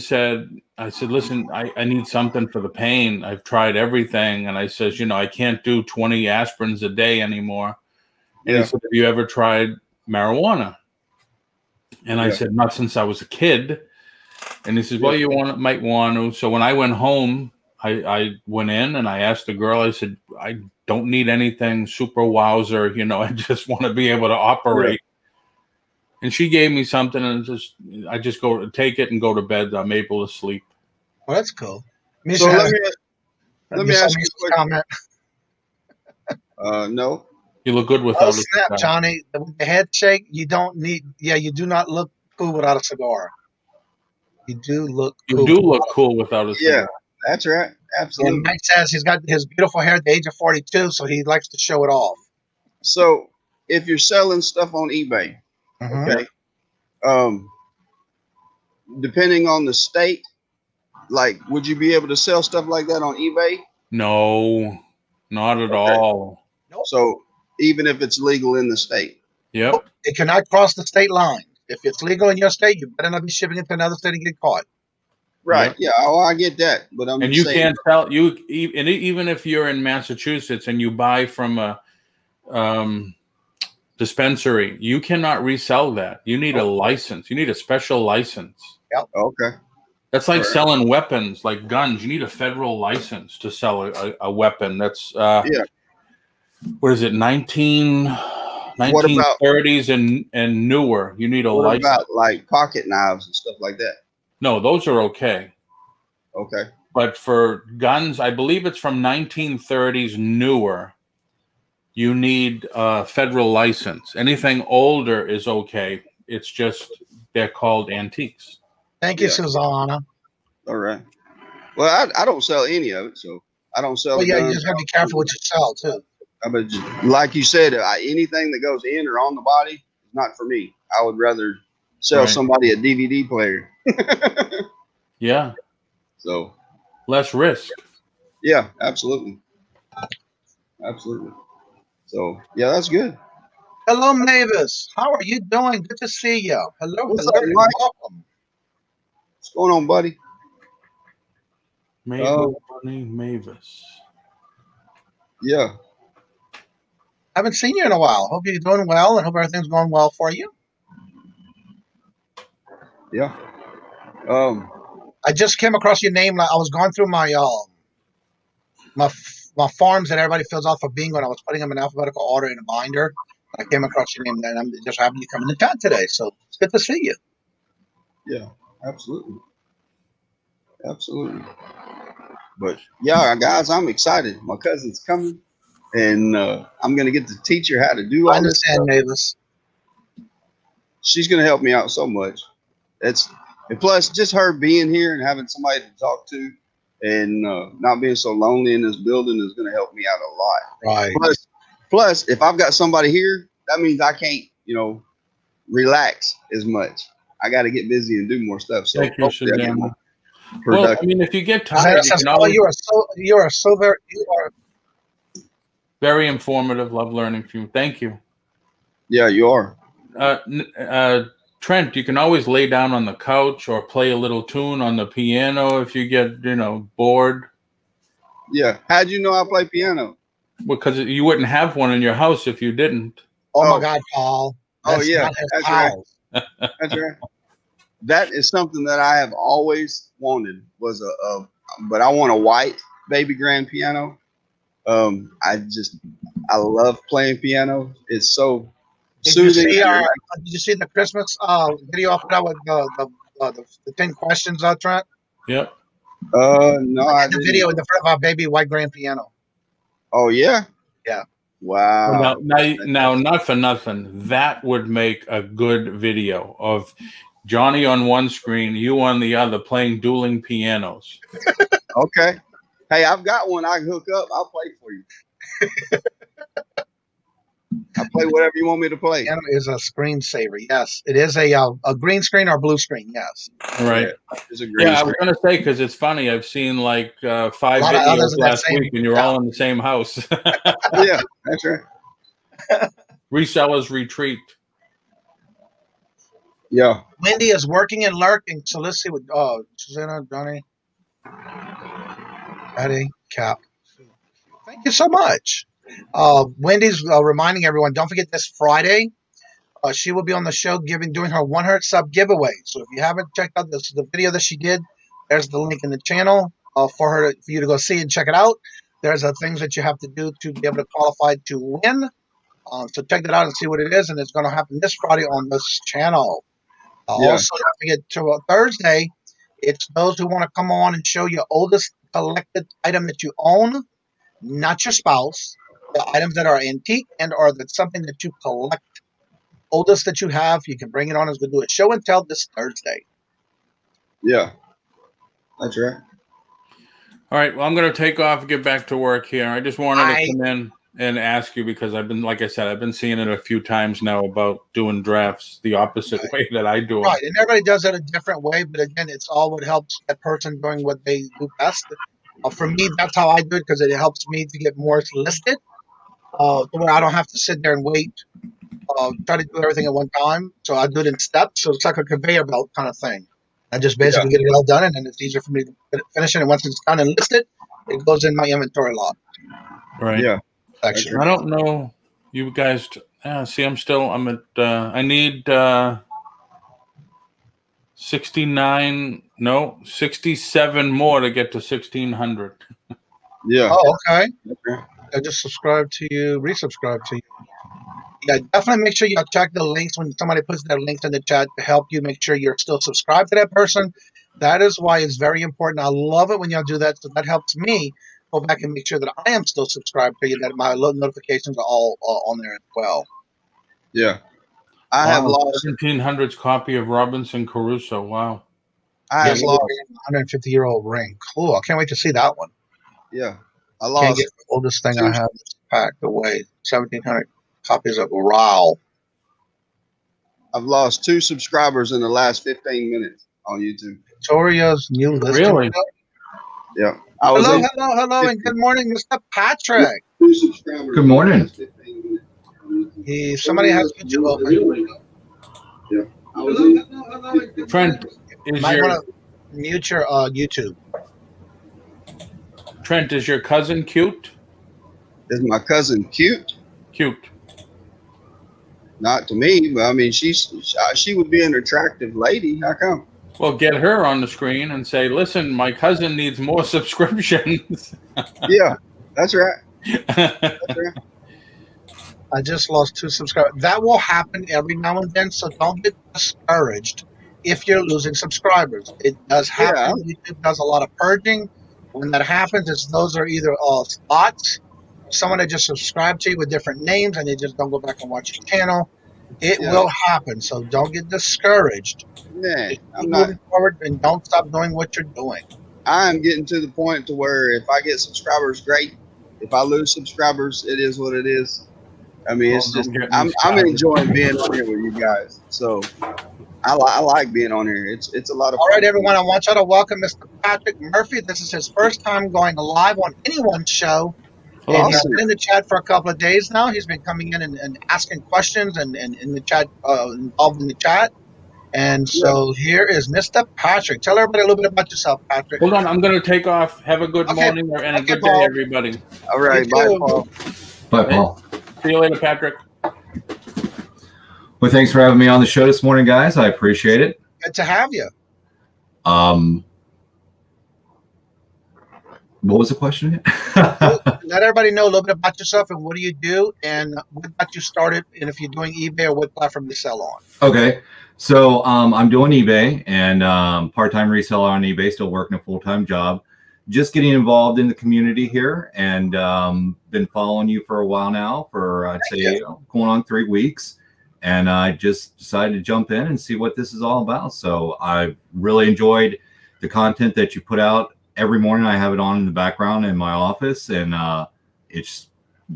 I said, listen, I need something for the pain. I've tried everything. And I says, I can't do 20 aspirins a day anymore. And he said, have you ever tried marijuana? And I said, not since I was a kid. And he says, well, you might want to. So when I went home, I went in and I asked the girl, I said, I don't need anything super wowzer. I just want to be able to operate. And she gave me something, and I just go take it and go to bed. I'm able to sleep. Well, that's cool. So let me ask you a comment. No. You look good without a snap, Johnny. The head shake, you don't need. Yeah, you do not look cool without a cigar. You do look cool without a cigar. Yeah, that's right. Absolutely. And Mike says he's got his beautiful hair at the age of 42, so he likes to show it off. So if you're selling stuff on eBay, okay, depending on the state, like, would you be able to sell stuff like that on eBay? No, not at all. Nope. So even if it's legal in the state? Yep. Nope. It cannot cross the state line. If it's legal in your state, you better not be shipping it to another state and get caught. Right. Yeah. I get that. But you can't tell and even if you're in Massachusetts and you buy from the dispensary. You cannot resell that. You need a license. You need a special license. Yep. Okay. That's like selling weapons, like guns. You need a federal license to sell a weapon. That's what is it? 1930s and newer. You need a license. What about like pocket knives and stuff like that? No, those are okay. Okay. But for guns, I believe it's from 1930s newer. You need a federal license. Anything older is okay. It's just they're called antiques. Thank you, Susanna. All right. Well, I don't sell any of it, so I don't sell. Well, yeah, you just got to be careful what you sell too. But like you said, anything that goes in or on the body is not for me. I would rather sell somebody a DVD player. Yeah. So less risk. Yeah, absolutely. Absolutely. So yeah, that's good. Hello, Mavis. How are you doing? Good to see you. Hello. What's up, Mike? Welcome. What's going on, buddy? Mavis. Yeah. Haven't seen you in a while. Hope you're doing well and hope everything's going well for you. Yeah. I just came across your name. I was going through my my forms that everybody fills out for bingo, and I was putting them in alphabetical order in a binder. I came across your name, and I'm just happy you coming to town today. So it's good to see you. Yeah, absolutely. Absolutely. But yeah, guys, I'm excited. My cousin's coming, and I'm going to get to teach her how to do all this stuff. I understand, Mavis. She's going to help me out so much. And plus, just her being here and having somebody to talk to and not being so lonely in this building is going to help me out a lot. Right. Plus, if I've got somebody here, that means I can't, relax as much. I got to get busy and do more stuff. So well, I mean, if you get tired, you are very informative. Love learning from you. Thank you. Yeah, you are. Trent, you can always lay down on the couch or play a little tune on the piano if you get, bored. Yeah. How'd you know I play piano? Because you wouldn't have one in your house if you didn't. Oh my God, Paul. That's right. That's right. That is something that I have always wanted but I want a white baby grand piano. I love playing piano. It's so soothing. Did you see the Christmas video of that with the 10 questions, Trent? Yep. No, I did the video in the front of our baby white grand piano. Oh yeah. Yeah. Wow. Now, not for nothing, that would make a good video of Johnny on one screen, you on the other, playing dueling pianos. Okay. Hey, I've got one I can hook up. I'll play for you. I'll play whatever you want me to play. Piano is a screensaver. Yes, it is a green screen or blue screen. Yes. Right. Yeah, I was going to say, because it's funny. I've seen like 5 videos last week, and you're all in the same house. Yeah, that's right. Resellers retreat. Yeah. Wendy is working and lurking. So let's see what Susanna, Johnny, Eddie, Cap. Thank you so much. Wendy's reminding everyone, don't forget this Friday. She will be on the show doing her 100 sub giveaway. So if you haven't checked out the video that she did, there's the link in the channel for you to go see and check it out. There's things that you have to do to be able to qualify to win. So check that out and see what it is. And it's going to happen this Friday on this channel. Also, don't forget to Thursday, it's those who want to come on and show your oldest collected item that you own, not your spouse. The items that are antique and or that's something that you collect, oldest that you have, you can bring it on as we do a show and tell this Thursday. Yeah, that's right. All right, well, I'm going to take off and get back to work here. I just wanted to come in and ask you because I've been, like I said, I've been seeing it a few times now about doing drafts the opposite way that I do. Right, and everybody does it a different way, but again, it's all what helps that person doing what they do best. For me, that's how I do it because it helps me to get more listed. Where I don't have to sit there and wait, try to do everything at one time. So I do it in steps. So it's like a conveyor belt kind of thing. I just basically get it all done, and then it's easier for me to finish it. And once it's done and listed, it goes in my inventory log. Right. Yeah. Section. I don't know. You guys, See, I'm at, I need 67 more to get to 1,600. Yeah. Oh, okay. I just subscribed to you, resubscribe to you. Yeah, definitely make sure you check the links when somebody puts their links in the chat to help you make sure you're still subscribed to that person. That is why it's very important. I love it when y'all do that, so that helps me go back and make sure that I am still subscribed to you, that my notifications are all on there as well. Yeah. I have lost 1,700's copy of Robinson Crusoe. Wow. I have lost a 150-year-old ring. Cool. I can't wait to see that one. Yeah. I Can't lost get the oldest thing I have packed away. 1,700 copies of Raoul. I've lost 2 subscribers in the last 15 minutes on YouTube. Victoria's new listing. Really? Yeah. Hello, and good morning, Mr. Patrick. 2 subscribers. Good morning. Somebody has YouTube open. Yeah. Trent, Might want to mute your YouTube. Trent, is your cousin cute? Is my cousin cute? Cute. Not to me, but I mean, she would be an attractive lady. How come? Well, get her on the screen and say, listen, my cousin needs more subscriptions. Yeah, that's right. That's right. I just lost 2 subscribers. That will happen every now and then, so don't get discouraged if you're losing subscribers. It does happen. Yeah. YouTube does a lot of purging. When that happens, those are either bots, someone that just subscribed to you with different names and they just don't go back and watch your channel. It will happen, so don't get discouraged. Yeah, I'm moving forward and don't stop doing what you're doing. I'm getting to the point to where if I get subscribers, great. If I lose subscribers, it is what it is. I mean, it's just I'm enjoying being on here with you guys. So I like being on here. It's a lot of fun. All right, everyone. I want y'all to welcome Mr. Patrick Murphy. This is his first time going live on anyone's show. And he's been in the chat for a couple of days now. He's been coming in and asking questions and in the chat, involved in the chat. And so here is Mr. Patrick. Tell everybody a little bit about yourself, Patrick. Hold on. I'm going to take off. Have a good morning and a good day, everybody. All right. Bye, Paul. Bye, Paul. See you later, Patrick. Well, thanks for having me on the show this morning, guys. I appreciate it. Good to have you. What was the question again? Let everybody know a little bit about yourself and what do you do and what got you started, and if you're doing eBay or what platform you sell on. Okay. So I'm doing eBay and part-time reseller on eBay, still working a full-time job. Just getting involved in the community here and been following you for a while now for, I'd say, going on 3 weeks. And I just decided to jump in and see what this is all about. So I've really enjoyed the content that you put out. Every morning I have it on in the background in my office, and you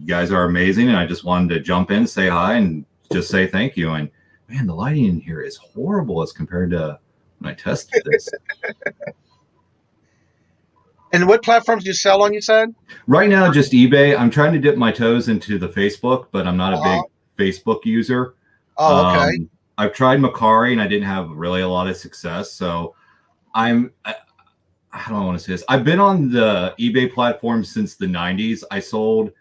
guys are amazing. And I just wanted to jump in, say hi, and just say thank you. And man, the lighting in here is horrible as compared to when I tested this. And what platforms do you sell on, you said? Right now, just eBay. I'm trying to dip my toes into the Facebook, but I'm not a big Facebook user. Oh, okay. I've tried Mercari, and I didn't have really a lot of success. So I don't want to say this. I've been on the eBay platform since the 90s. I sold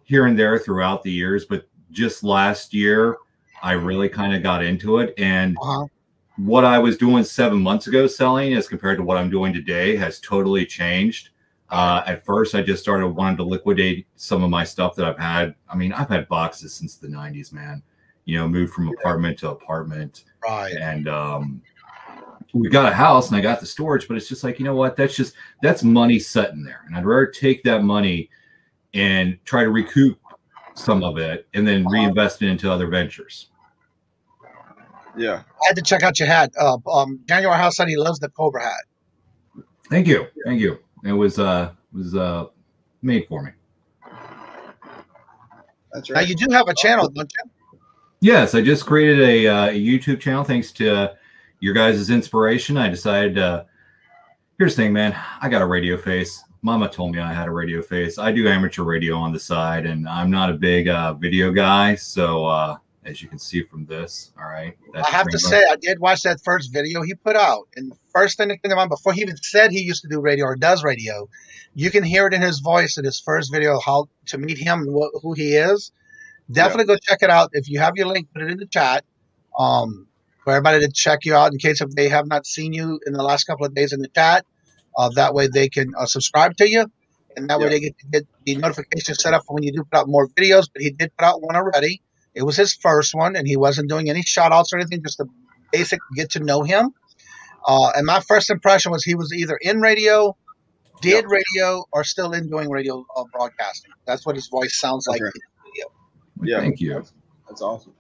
here and there throughout the years, but just last year, I really kind of got into it. And what I was doing 7 months ago selling as compared to what I'm doing today has totally changed. At first, I just started wanting to liquidate some of my stuff that I've had. I mean, I've had boxes since the 90s, man. You know, moved from apartment to apartment. Right. And we got a house and I got the storage, but it's just like, you know what? That's money sitting there. And I'd rather take that money and try to recoup some of it and then reinvest it into other ventures. Yeah. I had to check out your hat. Daniel House said he loves the Cobra hat. Thank you. Thank you. It was made for me. That's right. Now you do have a channel, don't you? Yes, I just created a YouTube channel thanks to your guys' inspiration. I decided here's the thing, man. I got a radio face. Mama told me I had a radio face. I do amateur radio on the side, and I'm not a big video guy. So as you can see from this, all right. I have to say, I did watch that first video he put out. And the first thing that came to mind, before he even said he used to do radio or does radio, you can hear it in his voice in his first video, how to meet him and who he is. Definitely go check it out. If you have your link, put it in the chat for everybody to check you out in case if they have not seen you in the last couple of days in the chat. That way they can subscribe to you, and that way they get the notification set up for when you do put out more videos. But he did put out one already. It was his first one, and he wasn't doing any shout outs or anything, just a basic get to know him. And my first impression was he was either in radio, did radio, or still in doing radio broadcasting. That's what his voice sounds like in video. Yeah, thank you. That's awesome.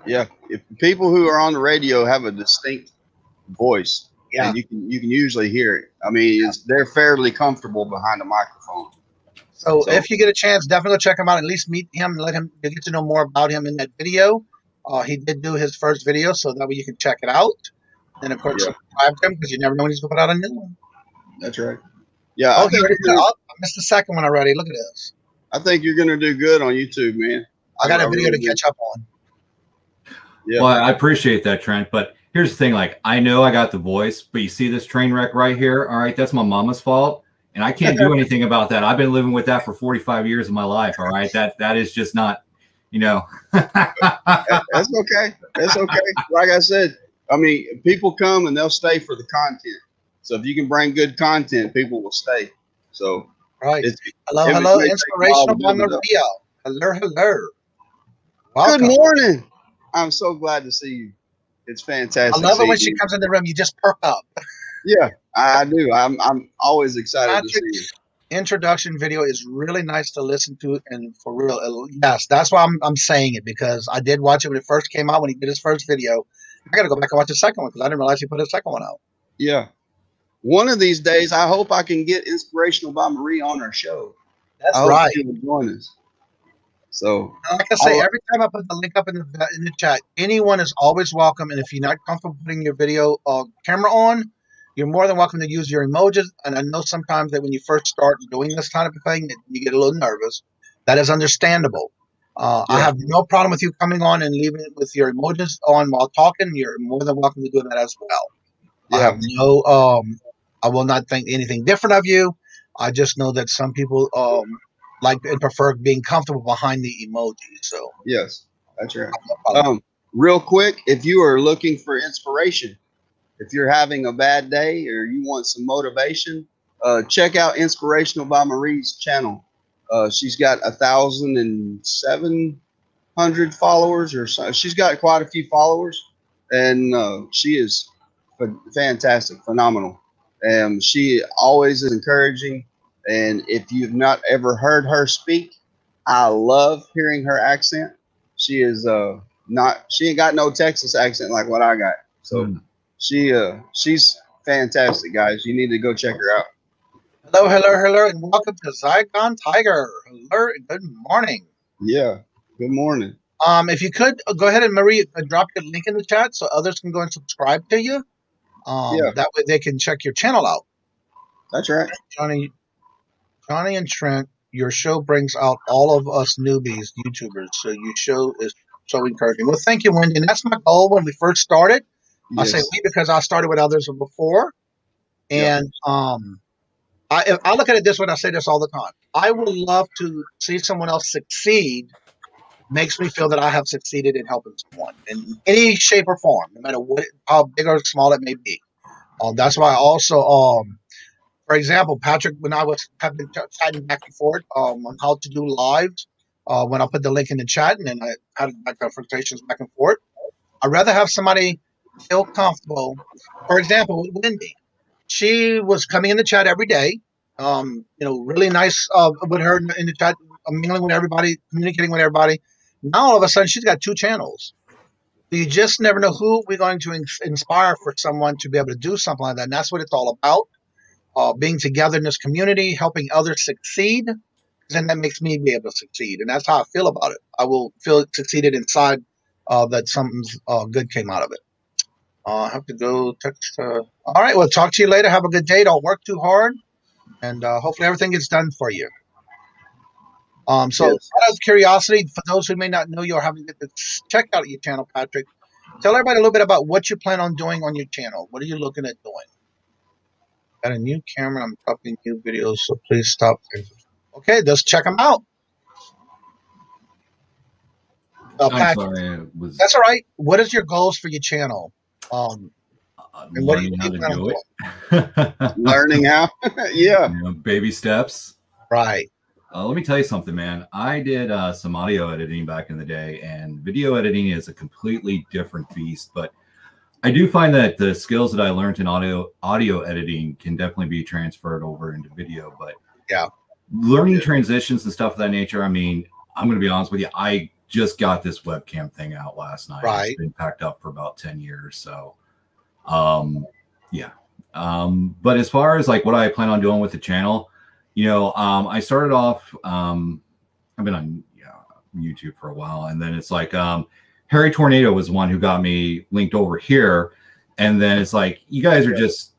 Yeah, if people who are on the radio have a distinct voice, and you can usually hear it. I mean, they're fairly comfortable behind a microphone. So if you get a chance, definitely check him out. At least meet him and let him get to know more about him in that video. He did do his first video, so that way you can check it out. And of course, subscribe to him because you never know when he's going to put out a new one. That's right. Yeah. Oh, I missed the second one already. Look at this. I think you're going to do good on YouTube, man. I got a video to catch up on. Yeah. Well, I appreciate that, Trent. But here's the thing. Like, I know I got the voice, but you see this train wreck right here? All right, that's my mama's fault. And I can't do anything about that. I've been living with that for 45 years of my life. All right. That is just not, you know. That's okay. That's okay. Like I said, I mean, people come and they'll stay for the content. So if you can bring good content, people will stay. So right. Hello, Inspirational by Maria. Hello. Welcome. Good morning. I'm so glad to see you. It's fantastic. I love it when she comes in the room. You just perk up. Yeah, I do. I'm always excited to see you. Introduction video is really nice to listen to, and for real, yes, that's why I'm saying it, because I did watch it when it first came out, when he did his first video. I got to go back and watch the second one because I didn't realize he put a second one out. Yeah. One of these days, I hope I can get Inspirational by Marie on our show. That's right. She will join us. So, like I say, every time I put the link up in the chat, anyone is always welcome. And if you're not comfortable putting your video camera on, you're more than welcome to use your emojis. And I know sometimes that when you first start doing this kind of thing, you get a little nervous. That is understandable. I have no problem with you coming on and leaving it with your emojis on while talking. You're more than welcome to do that as well. Yeah. I have no, I will not think anything different of you. I just know that some people like and prefer being comfortable behind the emoji. So yes, that's right. Real quick, if you are looking for inspiration, if you're having a bad day or you want some motivation, check out Inspirational by Marie's channel. She's got 1,700 followers or so. She's got quite a few followers, and she is fantastic, phenomenal. She always is encouraging. And if you've not ever heard her speak, I love hearing her accent. She is she ain't got no Texas accent like what I got. So she's fantastic, guys. You need to go check her out. Hello, and welcome to Zygon Tiger. Hello, and good morning. Yeah, good morning. If you could go ahead and Marie drop your link in the chat so others can go and subscribe to you. That way they can check your channel out. That's right. Johnny and Trent, your show brings out all of us newbies, YouTubers. So your show is so encouraging. Well, thank you, Wendy. And that's my goal when we first started. Yes. I say we because I started with others before. And I look at it this way, and I say this all the time. I would love to see someone else succeed. Makes me feel that I have succeeded in helping someone in any shape or form, no matter how big or small it may be. That's why I also, for example, Patrick, when I have been chatting back and forth on how to do lives, when I put the link in the chat and then I had confrontations back and forth, I'd rather have somebody feel comfortable. For example, with Wendy, she was coming in the chat every day. Really nice with her in the chat, mingling with everybody, communicating with everybody. Now all of a sudden she's got 2 channels. You just never know who we're going to inspire for someone to be able to do something like that. And that's what it's all about. Being together in this community, helping others succeed, then that makes me be able to succeed. And that's how I feel about it. I will feel succeeded inside that something's good came out of it. I have to go text. All right, we'll talk to you later. Have a good day. Don't work too hard. And hopefully everything gets done for you. Out of curiosity, for those who may not know you or haven't checked out your channel, Patrick, tell everybody a little bit about what you plan on doing on your channel. What are you looking at doing? Got a new camera. I'm dropping new videos, so please stop. Okay, just check them out. Pat, sorry, that's all right. What is your goals for your channel? And what do you learning how to do it. Learning how. Yeah. You know, baby steps. Right. Let me tell you something, man. I did some audio editing back in the day, and video editing is a completely different beast. But I do find that the skills that I learned in audio editing can definitely be transferred over into video. But yeah, learning transitions and stuff of that nature. I mean, I'm going to be honest with you. I just got this webcam thing out last night. Right. It's been packed up for about 10 years. So, yeah. But as far as like what I plan on doing with the channel, you know, I started off, I've been on YouTube for a while, and then it's like, Harry Tornado was one who got me linked over here. And then it's like, you guys are just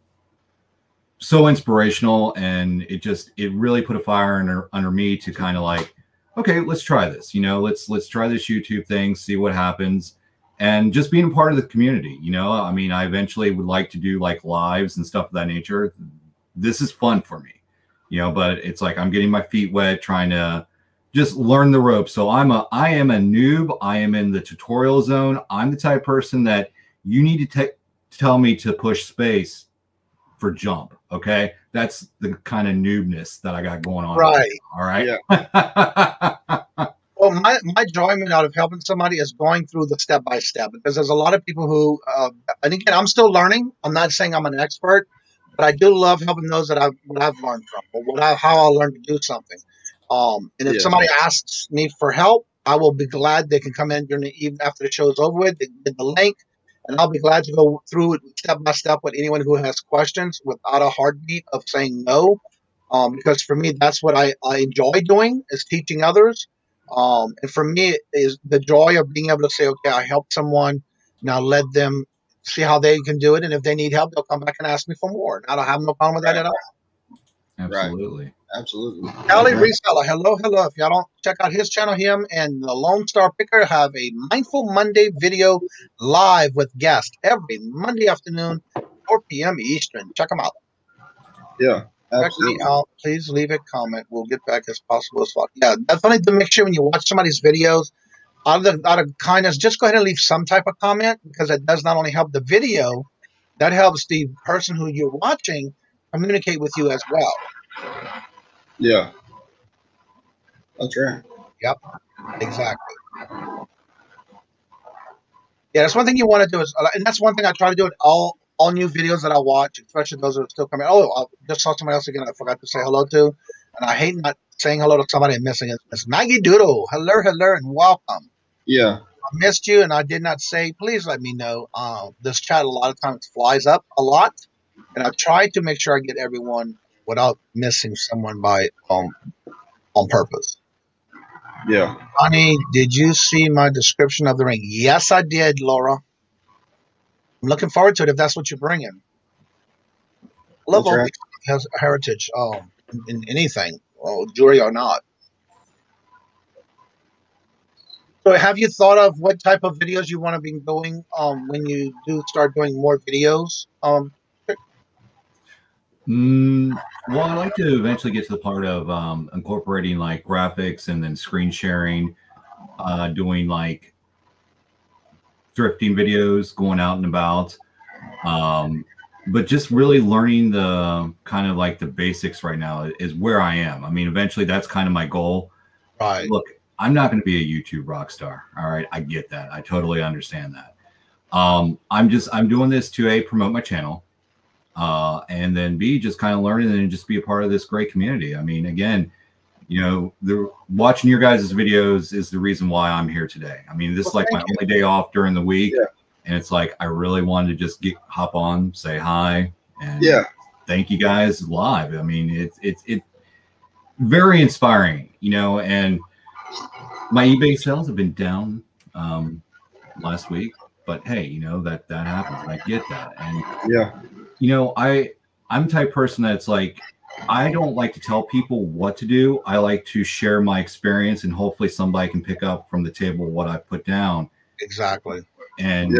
so inspirational, and it really put a fire under me to kind of like, okay, let's try this, you know, let's try this YouTube thing, see what happens. And just being a part of the community, you know, I mean, I eventually would like to do like lives and stuff of that nature. This is fun for me, you know, but it's like I'm getting my feet wet, trying to just learn the ropes. So I am a noob. I am in the tutorial zone. I'm the type of person that you need to tell me to push space for jump. Okay, that's the kind of noobness that I got going on. Right. All right. Yeah. Well, my enjoyment out of helping somebody is going through the step by step, because there's a lot of people who, and again, I'm still learning. I'm not saying I'm an expert, but I do love helping those that I've learned from, or how I learned to do something. And if somebody asks me for help, I will be glad they can come in during the evening after the show is over with. They get the link, and I'll be glad to go through it step by step with anyone who has questions without a heartbeat of saying no. Because for me, that's what I enjoy doing, is teaching others. And for me, is the joy of being able to say, okay, I helped someone. Now let them see how they can do it. And if they need help, they'll come back and ask me for more. And I don't have no problem with that at all. Absolutely. Right. Absolutely. Kelly Reseller, hello. If y'all don't check out his channel, him and the Lone Star Picker have a Mindful Monday video live with guests every Monday afternoon, 4 p.m. Eastern. Check them out. Yeah. Check me out. Please leave a comment. We'll get back as possible as well. Yeah, definitely to make sure when you watch somebody's videos, out of kindness, just go ahead and leave some type of comment, because it does not only help the video, that helps the person who you're watching communicate with you as well. Yeah. That's right. Yep. Exactly. Yeah, that's one thing you want to do is, and that's one thing I try to do in all new videos that I watch, especially those that are still coming. Oh, I just saw somebody else again I forgot to say hello to, and I hate not saying hello to somebody and missing it. It's Maggie Doodle. Hello, and welcome. Yeah. I missed you, and I did not say, please let me know. This chat a lot of times flies up a lot, and I try to make sure I get everyone without missing someone by on purpose. Yeah. Honey, did you see my description of the ring? Yes, I did, Laura. I'm looking forward to it if that's what you're bringing. Love all has heritage in anything, jewelry or not. So have you thought of what type of videos you want to be doing when you do start doing more videos? Well, I'd like to eventually get to the part of incorporating like graphics and then screen sharing, doing like thrifting videos, going out and about, but just really learning the kind of like the basics right now is where I am. I mean, eventually that's kind of my goal. Right. Look, I'm not going to be a YouTube rock star. All right. I get that. I totally understand that. I'm doing this to A, promote my channel, and then B, just kind of learning and just be a part of this great community. I mean, again, you know, watching your guys' videos is the reason why I'm here today. I mean, this is like my only day off during the week. Yeah. And it's like, I really wanted to just hop on, say hi, and thank you guys live. I mean, it's very inspiring, you know, and my eBay sales have been down last week, but hey, you know, that happens. I get that. And you know, I'm the type of person that's like, I don't like to tell people what to do. I like to share my experience, and hopefully somebody can pick up from the table what I put down. Exactly. And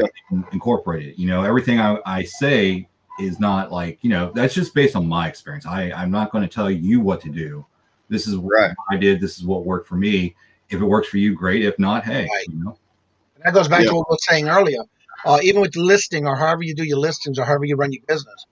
incorporate it. You know, everything I say is not like, you know, that's just based on my experience. I'm not going to tell you what to do. This is what I did. This is what worked for me. If it works for you, great. If not, hey, you know, That goes back to what we were saying earlier. Even with listing or however you do your listings or however you run your business,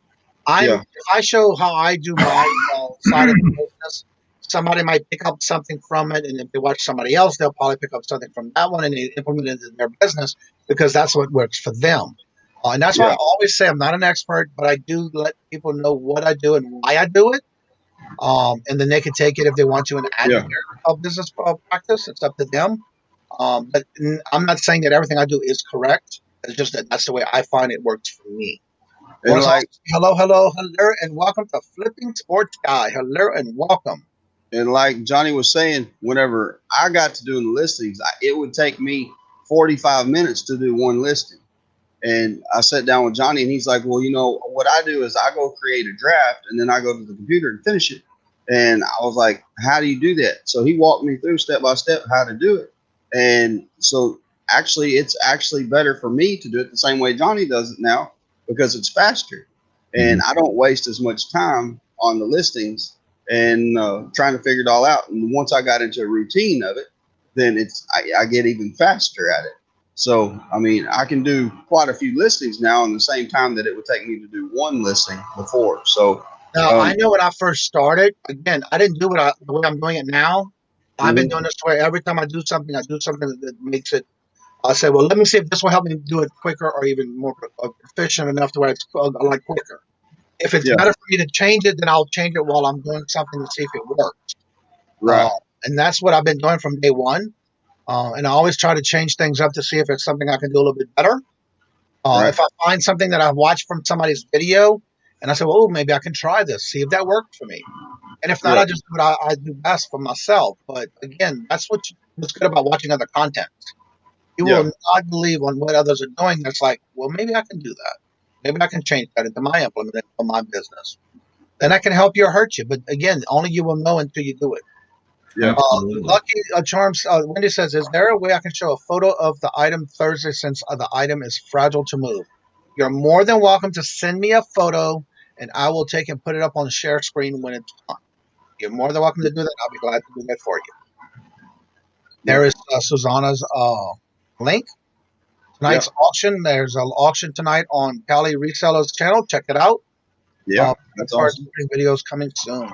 if I show how I do my side of the business, somebody might pick up something from it, and if they watch somebody else, they'll probably pick up something from that one and they implement it in their business because that's what works for them. And that's why I always say I'm not an expert, but I do let people know what I do and why I do it. And then they can take it if they want to and add to their business practice. It's up to them. But I'm not saying that everything I do is correct. It's just that that's the way I find it works for me. And hello, and welcome to Flipping Sports Guy. Hello, and welcome. And like Johnny was saying, whenever I got to doing the listings, it would take me 45 minutes to do one listing. And I sat down with Johnny, and he's like, well, you know, what I do is I go create a draft, and then I go to the computer and finish it. And I was like, how do you do that? So he walked me through step by step how to do it. And so actually, it's actually better for me to do it the same way Johnny does it now because it's faster. And I don't waste as much time on the listings and trying to figure it all out. And once I got into a routine of it, then I get even faster at it. So, I mean, I can do quite a few listings now in the same time that it would take me to do one listing before. So now I know when I first started, again, I didn't do it the way I'm doing it now. I've been doing this where every time I do something that makes it, I say, well, let me see if this will help me do it quicker or even more efficient enough to where it's like quicker. If it's better for me to change it, then I'll change it while I'm doing something to see if it works. Right. And that's what I've been doing from day one. And I always try to change things up to see if it's something I can do a little bit better. If I find something that I've watched from somebody's video and I say, well, maybe I can try this, see if that works for me. And if not, I just do what I do best for myself. But again, that's what's good about watching other content. You will not believe on what others are doing. That's like, well, maybe I can do that. Maybe I can change that into my implement for my business. Then I can help you or hurt you. But again, only you will know until you do it. Yeah. Lucky Charms, Wendy says, is there a way I can show a photo of the item Thursday since the item is fragile to move? You're more than welcome to send me a photo and I will take and put it up on the share screen when it's done. You're more than welcome to do that. I'll be glad to do that for you. There is Susanna's link. Tonight's auction. There's an auction tonight on Cali Reseller's channel. Check it out. Yeah, that's awesome. Videos coming soon.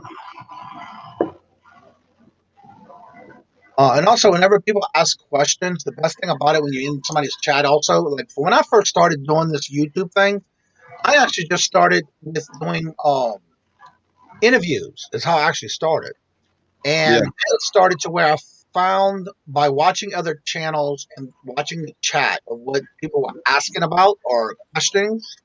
And also, whenever people ask questions, the best thing about it when you're in somebody's chat also, like when I first started doing this YouTube thing, I actually just started with doing interviews. Is how I actually started. And it started to where I found by watching other channels and watching the chat of what people were asking about or questions.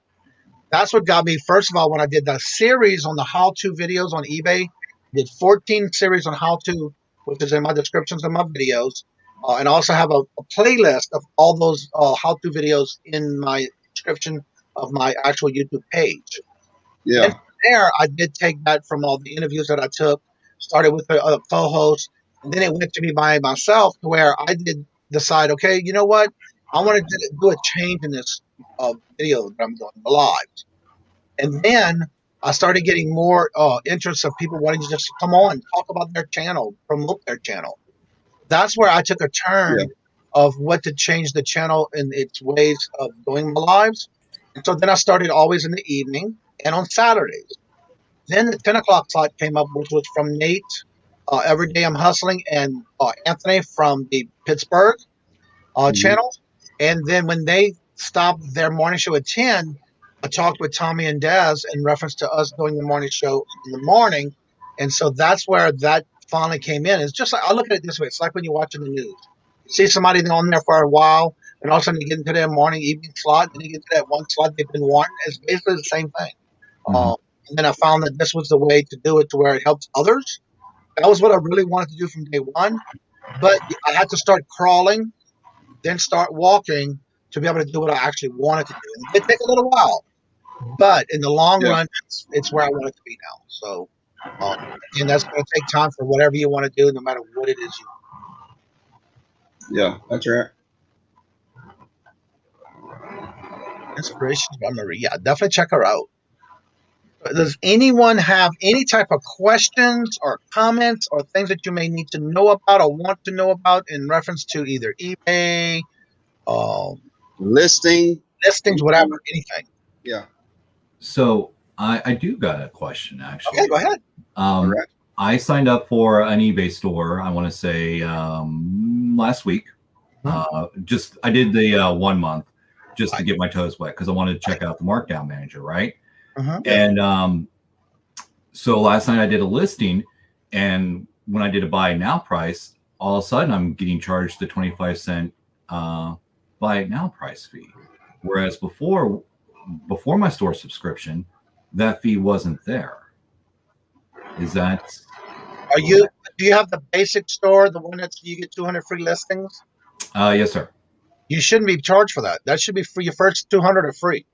That's what got me, first of all, when I did the series on the how-to videos on eBay, I did 14 series on how-to, which is in my descriptions of my videos. And I also have a playlist of all those how-to videos in my description of my actual YouTube page. Yeah. And from there, I did take that from all the interviews that I took, started with the co-host, and then it went to me by myself to where I did decide, okay, you know what? I want to do a change in this video that I'm doing, the lives. And then I started getting more interest of people wanting to just come on, talk about their channel, promote their channel. That's where I took a turn of what to change the channel in its ways of doing my lives. And so then I started always in the evening and on Saturdays. Then the 10 o'clock slot came up, which was from Nate, Every Day I'm Hustling, and Anthony from the Pittsburgh channel. And then when they stopped their morning show at 10, I talked with Tommy and Daz in reference to us doing the morning show in the morning. And so that's where that finally came in. It's just like, I look at it this way. It's like when you're watching the news. You see somebody on there for a while, and all of a sudden you get into their morning, evening slot, and you get to that one slot they've been wanting. It's basically the same thing. And then I found that this was the way to do it to where it helps others. That was what I really wanted to do from day one. But I had to start crawling, then start walking to be able to do what I actually wanted to do. And it did take a little while. But in the long run, it's where I want it to be now. So, and that's going to take time for whatever you want to do, no matter what it is you Yeah, that's right. Inspirations by Marie. Yeah, definitely check her out. Does anyone have any type of questions or comments or things that you may need to know about or want to know about in reference to either eBay, Listings, whatever, anything. Yeah. So I do got a question, actually. Okay, go ahead. All right. I signed up for an eBay store, I want to say last week. I did the 1 month just to get my toes wet because I wanted to check out the markdown manager, right? And so last night I did a listing, and when I did a buy it now price, all of a sudden I'm getting charged the 25-cent buy it now price fee. Whereas before my store subscription, that fee wasn't there. Is that... Do you have the basic store, the one that you get 200 free listings? Yes, sir. You shouldn't be charged for that. That should be free. Your first 200 are free.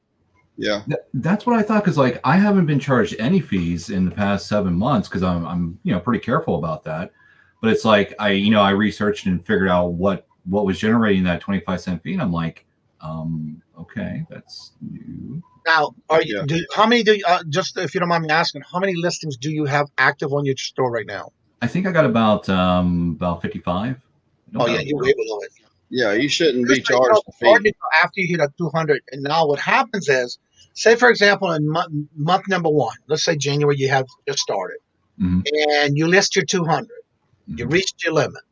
Yeah. That's what I thought, because like I haven't been charged any fees in the past 7 months because I'm pretty careful about that. But it's like I researched and figured out what was generating that 25-cent fee, and I'm like, okay, that's new. Now, how many just if you don't mind me asking, how many listings do you have active on your store right now? I think I got about 55. Oh yeah, you're way below it. Yeah, you shouldn't be charged the fee after you hit a 200. And now what happens is, say for example, in month number 1, let's say January, you have just started, and you list your 200. You reached your limit.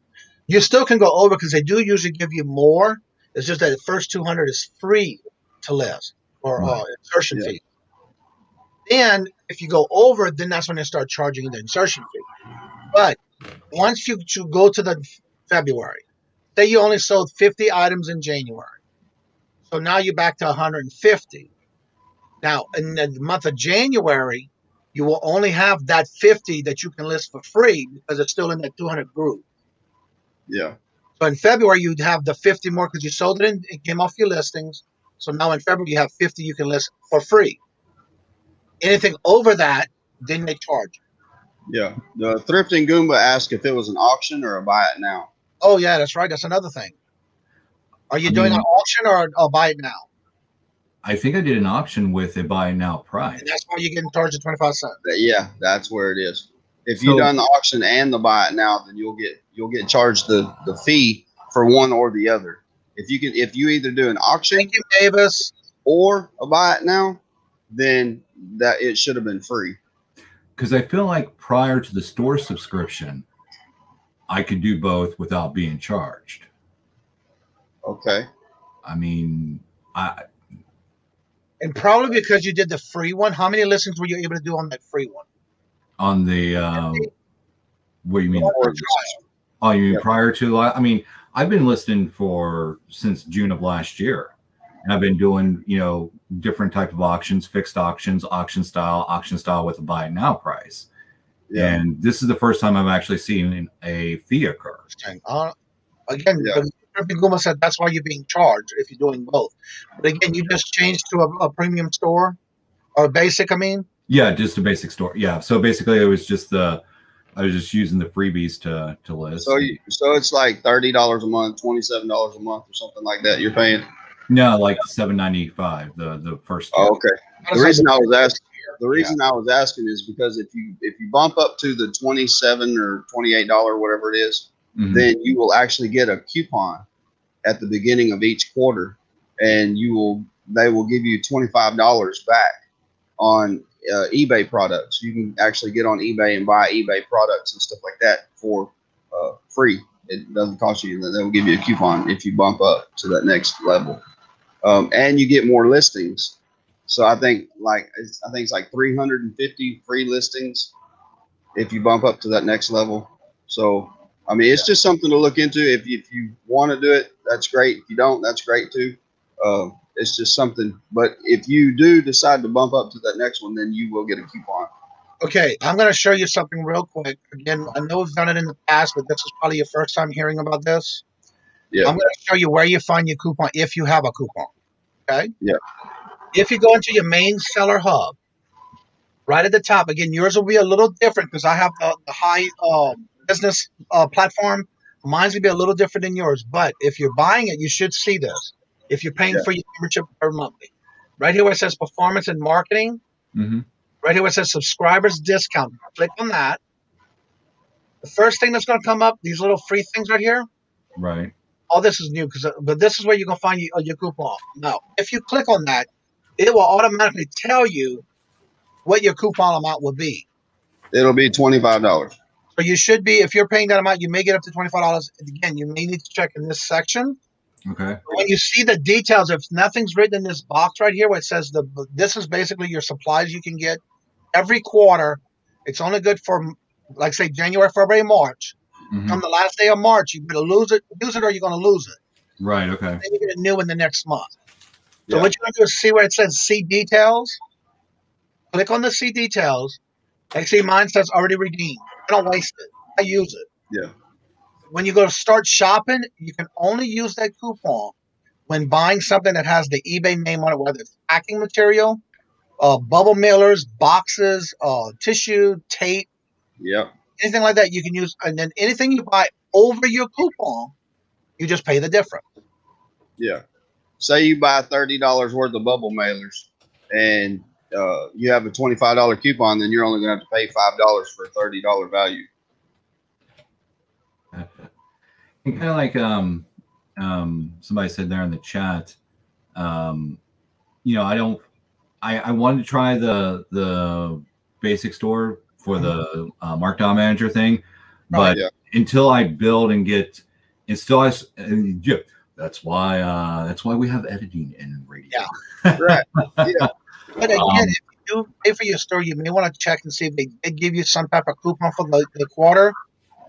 You still can go over because they do usually give you more. It's just that the first 200 is free to list or insertion fee. Then if you go over, then that's when they start charging you the insertion fee. But once you go to the February, say you only sold 50 items in January. So now you're back to 150. Now, in the month of January, you will only have that 50 that you can list for free because it's still in that 200 group. Yeah. So in February, you'd have the 50 more because you sold it it came off your listings. So now in February, you have 50 you can list for free. Anything over that, then they charge. Yeah. The Thrifting Goomba asked if it was an auction or a buy it now. Oh, yeah, that's right. That's another thing. Are you doing an auction or a buy it now? I think I did an auction with a buy it now price. And that's why you're getting charged at 25 cents. Yeah, that's where it is. If you've done the auction and the buy it now, then you'll get charged the fee for one or the other. If you either do an auction, thank you, Davis, or a buy it now, then that it should have been free. Because I feel like prior to the store subscription, I could do both without being charged. Okay. I mean, and probably because you did the free one. How many listings were you able to do on that free one? On the what do you mean? Oh, you mean prior to? I mean, I've been listing since June of last year, and I've been doing different type of auctions, fixed auctions, auction style with a buy it now price. Yeah. And this is the first time I've actually seen a fee occur. Again, Guma said that's why you're being charged if you're doing both. But again, you just changed to a premium store or basic. I mean. Yeah, just a basic store. Yeah, so basically, it was just I was just using the freebies to list. So it's like $30 a month, $27 a month, or something like that. You're paying? No, like $7.95. The first. Oh, okay. The reason I was asking is because if you bump up to the $27 or $28, whatever it is, then you will actually get a coupon at the beginning of each quarter, and they will give you $25 back on eBay products. You can actually get on eBay and buy eBay products and stuff like that for free. It doesn't cost you. They'll give you a coupon if you bump up to that next level, and you get more listings. So I think it's like 350 free listings if you bump up to that next level. So I mean, it's just something to look into. If you want to do it, that's great. If you don't, that's great too. It's just something. But if you do decide to bump up to that next one, then you will get a coupon. Okay, I'm going to show you something real quick. Again, I know we've done it in the past, but this is probably your first time hearing about this. Yeah. I'm going to show you where you find your coupon if you have a coupon. Okay? Yeah. If you go into your main seller hub, right at the top, again, yours will be a little different because I have the high business platform. Mine's going to be a little different than yours. But if you're buying it, you should see this. If you're paying for your membership per monthly. Right here where it says performance and marketing. Right here where it says subscribers discount. Click on that. The first thing that's going to come up, these little free things right here. Right. all this is new, but this is where you're going to find your coupon. Now, if you click on that, it will automatically tell you what your coupon amount will be. It'll be $25. So you should be, if you're paying that amount, you may get up to $25. Again, you may need to check in this section. Okay. When you see the details, if nothing's written in this box right here where it says this is basically your supplies you can get every quarter. It's only good for, like, say, January, February, March. Mm-hmm. Come the last day of March, you're going to use it or you're going to lose it. Right, okay. Then you get it new in the next month. So what you're going to do is see where it says see details. Click on the see details. Like, see, mine says already redeemed. I don't waste it. I use it. Yeah. When you go to start shopping, you can only use that coupon when buying something that has the eBay name on it, whether it's packing material, bubble mailers, boxes, tissue, tape, anything like that you can use. And then anything you buy over your coupon, you just pay the difference. Yeah. Say you buy $30 worth of bubble mailers and you have a $25 coupon, then you're only going to have to pay $5 for a $30 value. And kind of like somebody said there in the chat, you know, I wanted to try the basic store for the markdown manager thing, but until I build and get, that's why we have editing and radio. Yeah. Right. Yeah. But again, if you do pay for your store, you may want to check and see if they did give you some type of coupon for the quarter.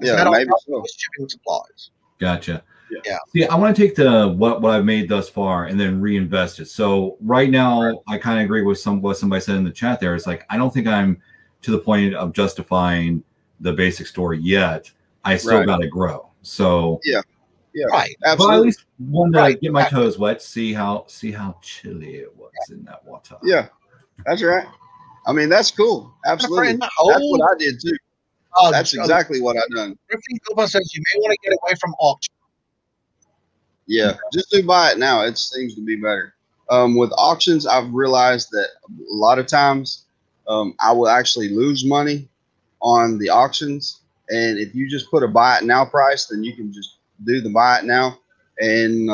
Yeah, maybe so. Shipping supplies. Gotcha. Yeah. See, I want to take what I've made thus far and then reinvest it. So right now, I kind of agree with what somebody said in the chat there. It's like, I don't think I'm to the point of justifying the basic store yet. I still got to grow. So yeah, right. Absolutely. But I at least wanted to get my toes wet, see how chilly it was in that water. Yeah, that's right. I mean, that's cool. Absolutely. That's what I did too. That's exactly what I've done. Thrifty Pickerz says you may want to get away from auction. Yeah, just do buy it now. It seems to be better. With auctions, I've realized that a lot of times I will actually lose money on the auctions. And if you just put a buy it now price, then you can just do the buy it now. And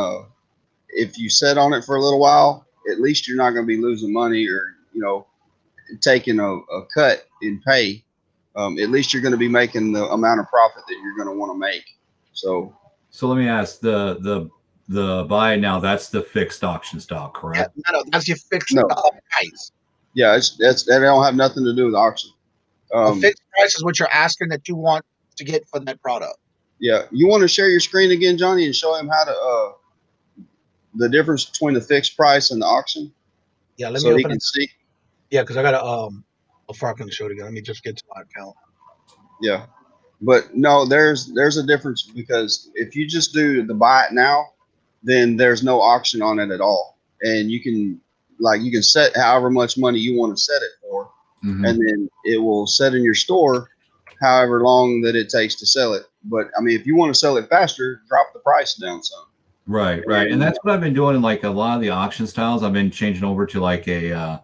if you sit on it for a little while, at least you're not going to be losing money or, you know, taking a cut in pay. At least you're going to be making the amount of profit that you're going to want to make. So let me ask the buy now. That's the fixed auction style, correct? Yeah, no, that's your fixed price. Yeah, that don't have nothing to do with auction. A fixed price is what you're asking that you want to get for that product. Yeah, you want to share your screen again, Johnny, and show him how to the difference between the fixed price and the auction. Yeah, let me so open he can see. Yeah, because I got to before I can show it again. Let me just get to my account. Yeah, but no, there's a difference because if you just do the buy it now, then there's no auction on it at all, and you can set however much money you want to set it for, and then it will set in your store however long that it takes to sell it. But I mean, if you want to sell it faster, drop the price down some. Right. And that's what I've been doing in like a lot of the auction styles. I've been changing over to like a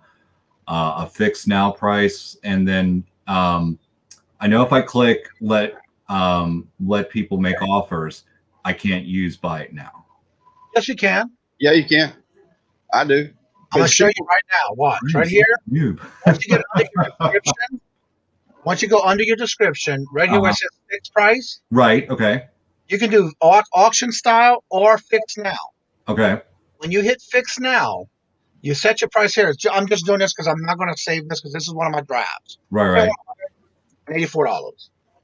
fixed now price, and then I know if I click let people make offers, I can't use buy it now. Yes, you can. Yeah, you can. I do. I'm going to show you right now. Watch right here. Once you get under your description, once you go under your description, right here where it says fixed price. Right. Okay. You can do auction style or fixed now. Okay. When you hit fixed now, you set your price here. I'm just doing this because I'm not going to save this because this is one of my drafts. Right. $84.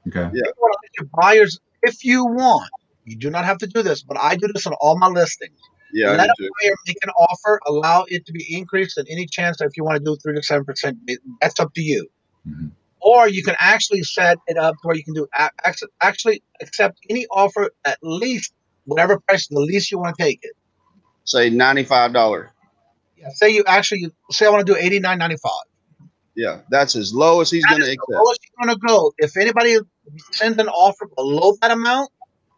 Okay. Yeah. Your buyers, if you want, you do not have to do this, but I do this on all my listings. Yeah. Let a buyer make an offer, allow it to be increased, and any chance that if you want to do 3 to 7%, that's up to you. Or you can actually set it up to where you can do actually accept any offer at least whatever price the least you want to take it. Say $95. Yeah. Say I want to do $89.95. Yeah, that's as low as he's going to accept. The lowest you're going to go. If anybody sends an offer below that amount,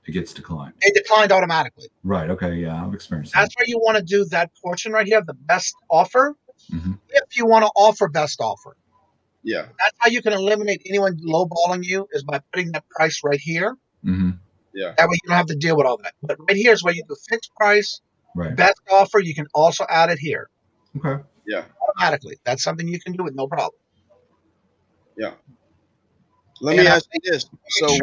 it gets declined. It declined automatically. Right. Okay. Yeah, I've experienced that. That's where you want to do that portion right here, the best offer. If you want to offer best offer. Yeah. That's how you can eliminate anyone lowballing you is by putting that price right here. Yeah. That way you don't have to deal with all that. But right here is where you do fixed price, Right. best offer. You can also add it here. Okay. Yeah. Automatically. That's something you can do with no problem. Yeah. Let me ask you this. So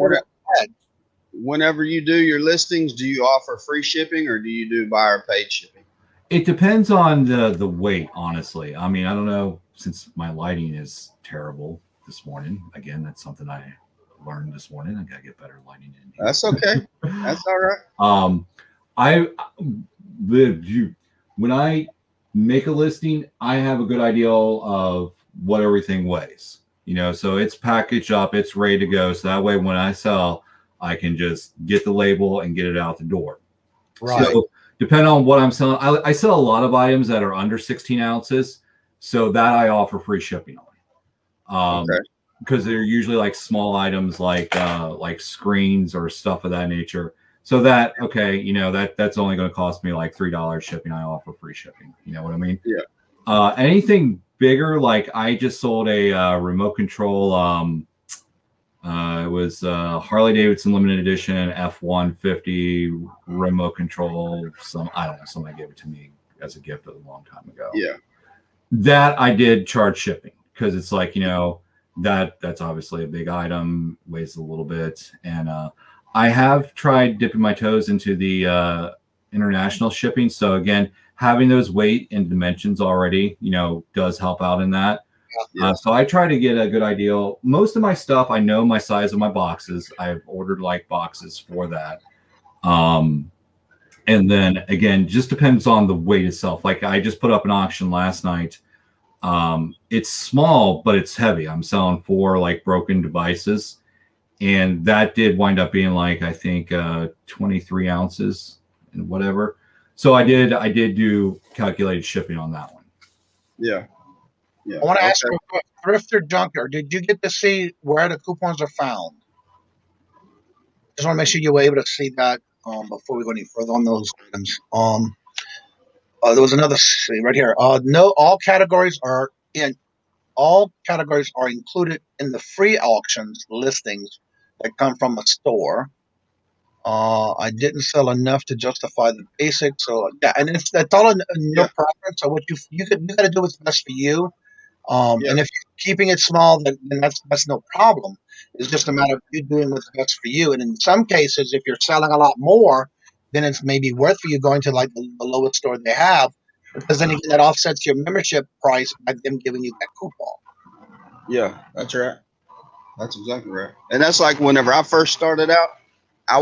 whenever you do your listings, do you offer free shipping or do you do buyer paid shipping? It depends on the weight, honestly. I mean, I don't know, since my lighting is terrible this morning. Again, that's something I learned this morning. I gotta get better lighting in here. That's okay. That's all right. When I make a listing, I have a good idea of what everything weighs. You know, so it's packaged up, it's ready to go. So that way, when I sell, I can just get the label and get it out the door. Right. So depending on what I'm selling, I sell a lot of items that are under 16 ounces. So that I offer free shipping on. Okay. Because they're usually like small items like screens or stuff of that nature. So that, okay, you know, that's only going to cost me like $3 shipping. I offer free shipping. You know what I mean? Yeah. Anything bigger, like I just sold a remote control. It was Harley Davidson limited edition F-150 remote control. I don't know, somebody gave it to me as a gift a long time ago. Yeah. That I did charge shipping because it's like, you know, that's obviously a big item, weighs a little bit. And I have tried dipping my toes into the international shipping. So again, having those weight and dimensions already, you know, does help out in that. Yeah. So I try to get a good idea. Most of my stuff, I know my size of my boxes. I've ordered like boxes for that. And then again, just depends on the weight itself. Like I just put up an auction last night. It's small, but it's heavy. I'm selling 4 like broken devices. And that did wind up being like, I think 23 ounces and whatever. So I did do calculated shipping on that one. Yeah. Yeah. I want to ask you, thrift or junker, did you get to see where the coupons are found? Just want to make sure you were able to see that before we go any further on those items. There was another right here. No, all categories are included in the free auctions listings that come from a store. I didn't sell enough to justify the basics, so yeah, and that's all in your preference. So what you got to do what's best for you. And if you're keeping it small, then that's no problem. It's just a matter of you doing what's best for you. And in some cases, if you're selling a lot more, then it's maybe worth for you going to like the lowest store they have, because then that offsets your membership price by them giving you that coupon. Yeah, that's right. That's exactly right. And that's like whenever I first started out, I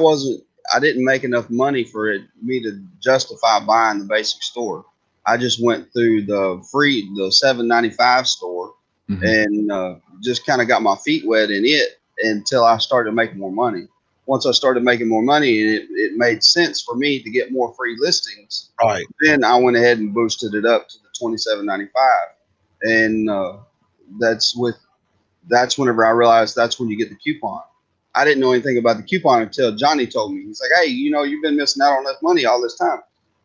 didn't make enough money for me to justify buying the basic store. I just went through the $7.95 store and just kind of got my feet wet in it until I started making more money. Once I started making more money and it made sense for me to get more free listings, right? Then I went ahead and boosted it up to the $27.95, and that's whenever I realized that's when you get the coupon. I didn't know anything about the coupon until Johnny told me. He's like, "Hey, you know, you've been missing out on this money all this time."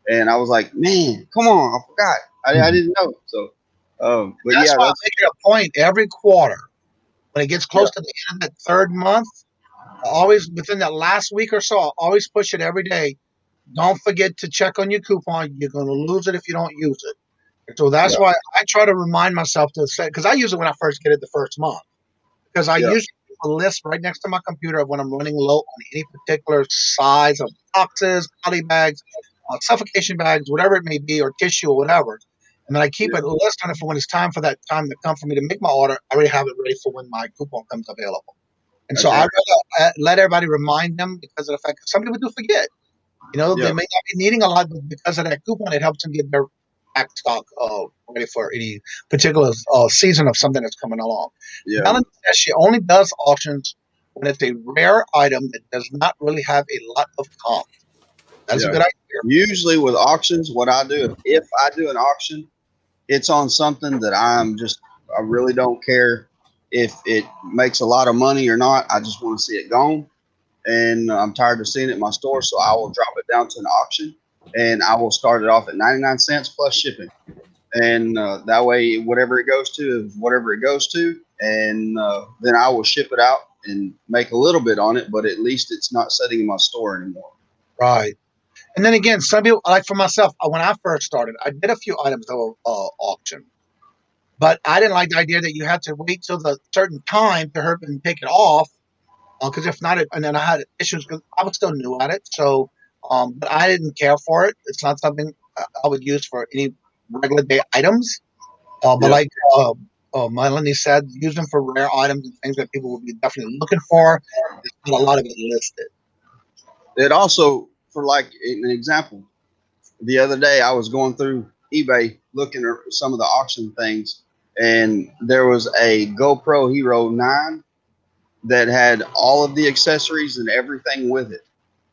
And I was like, man, come on, I forgot. I didn't know. So, but that's why I make it a point every quarter when it gets close to the end of that third month, always within that last week or so, I'll always push it every day. Don't forget to check on your coupon. You're going to lose it if you don't use it. So that's why I try to remind myself to say, because I use it when I first get it the first month, because I usually have a list right next to my computer of when I'm running low on any particular size of boxes, poly bags, suffocation bags, whatever it may be, or tissue or whatever. And then I keep a list on it for when it's time for that time to come for me to make my order. I already have it ready for when my coupon comes available. And so I let everybody remind them because of the fact that some people do forget. You know, they may not be needing a lot, but because of that coupon, it helps them get their back stock ready for any particular season of something that's coming along. Melanie says she only does auctions when it's a rare item that does not really have a lot of comp. That's a good idea. Usually with auctions, what I do, if I do an auction, it's on something that I really don't care if it makes a lot of money or not. I just want to see it gone. And I'm tired of seeing it in my store. So I will drop it down to an auction and I will start it off at 99 cents plus shipping. And that way, whatever it goes to is whatever it goes to. And then I will ship it out and make a little bit on it, but at least it's not sitting in my store anymore. Right. And then again, some people, like for myself, when I first started, I did a few items that were auction, but I didn't like the idea that you had to wait till the certain time to hurry and take it off, because if not, and then I had issues because I was still new at it. So, but I didn't care for it. It's not something I would use for any regular day items. But like Melanie said, use them for rare items and things that people will be definitely looking for. There's not a lot of it listed. It also, for like an example, the other day I was going through eBay looking at some of the auction things, and there was a GoPro Hero 9 that had all of the accessories and everything with it.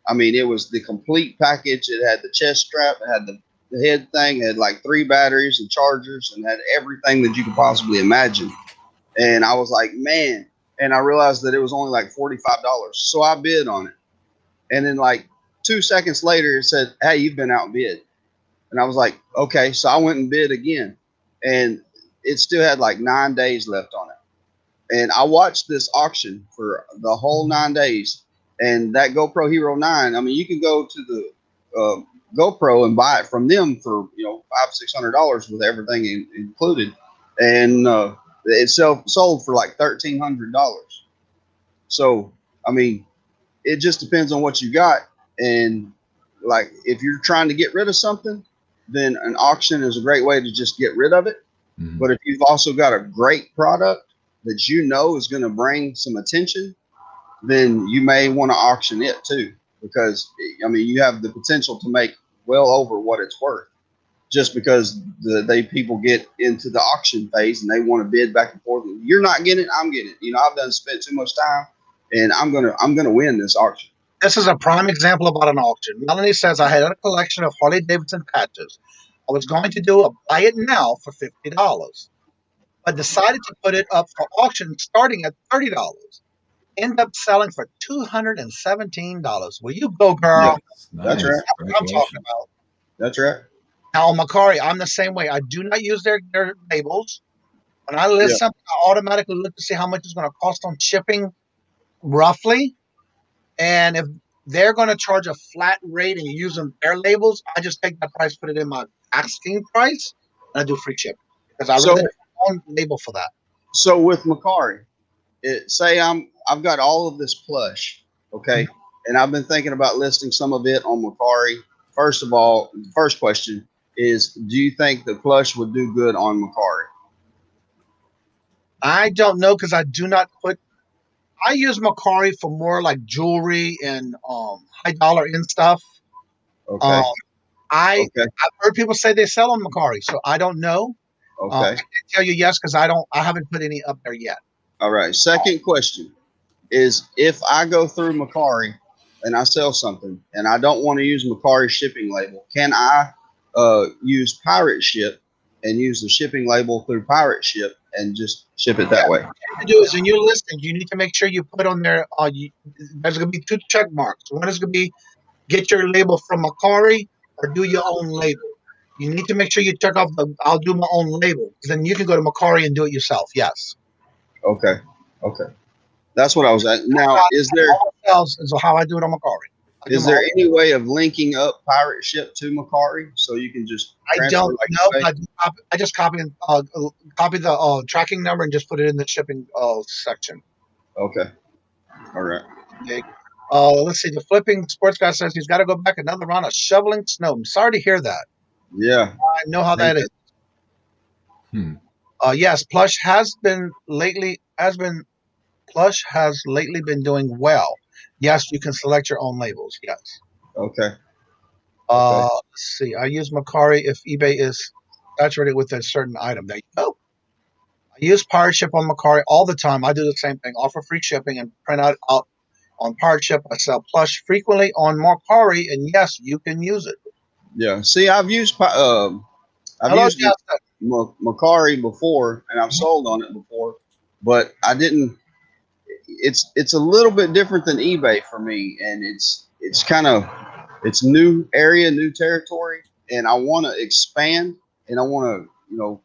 I mean, it was the complete package. It had the chest strap, it had the head thing, it had like 3 batteries and chargers, and had everything that you could possibly imagine. And I was like, man, and I realized that it was only like $45. So I bid on it. And then like 2 seconds later, it said, hey, you've been outbid. And I was like, okay. So I went and bid again. And it still had like 9 days left on it. And I watched this auction for the whole 9 days. And that GoPro Hero 9, I mean, you can go to the GoPro and buy it from them for, you know, $500-600 with everything included. And it sold for like $1,300. So, I mean, it just depends on what you got. And like, if you're trying to get rid of something, then an auction is a great way to just get rid of it. Mm-hmm. But if you've also got a great product that you know is going to bring some attention, then you may want to auction it too, because I mean, you have the potential to make well over what it's worth, just because people get into the auction phase and they want to bid back and forth. You're not getting it, I'm getting it. You know, I've spent too much time, and I'm gonna win this auction. This is a prime example about an auction. Melanie says, I had a collection of Harley Davidson patches. I was going to do a buy it now for $50, but decided to put it up for auction starting at $30. End up selling for $217. Will you go, girl? Yes, that's right. That's what I'm talking about. That's right. Now on Mercari, I'm the same way. I do not use their labels. When I list something, I automatically look to see how much it's going to cost on shipping, roughly. And if they're going to charge a flat rate and you're using their labels, I just take that price, put it in my asking price, and I do free shipping because I really have my own label for that. So with Mercari, say I've got all of this plush, okay, and I've been thinking about listing some of it on Mercari. First of all, the first question is, do you think the plush would do good on Mercari? I don't know, because I do not put. I use Mercari for more like jewelry and high dollar in stuff. Okay. I've heard people say they sell on Mercari, so I don't know. Okay. I can't tell you yes, because I haven't put any up there yet. All right. Second question is, if I go through Mercari and I sell something and I don't want to use Mercari shipping label, can I use Pirate Ship and use the shipping label through Pirate Ship and just ship it that way? What you do is, in your listing, you need to make sure you put on there, there's going to be 2 check marks. One is going to be get your label from Mercari or do your own label. You need to make sure you check off the I'll do my own label. Then you can go to Mercari and do it yourself. Yes. Okay. Okay. That's what I was at. Now, is there how I do it on Mercari. Is there any way of linking up Pirate Ship to Mercari so you can just I don't know. I just copy the tracking number and just put it in the shipping section. Okay. All right. Okay. Let's see. The flipping sports guy says he's got to go back another round of shoveling snow. I'm sorry to hear that. Yeah. I know how that is. Yes, Plush has lately been doing well. Yes, you can select your own labels. Yes. Okay. Let's see. I use Mercari if eBay is saturated with a certain item. There you go. I use Pirate Ship on Mercari all the time. I do the same thing. Offer free shipping and print out on Pirate Ship. I sell Plush frequently on Mercari, and yes, you can use it. Yeah. See, I've used Mercari before, and I've sold on it before, but I didn't. It's a little bit different than eBay for me, and it's new area, new territory, and I want to expand, and I want to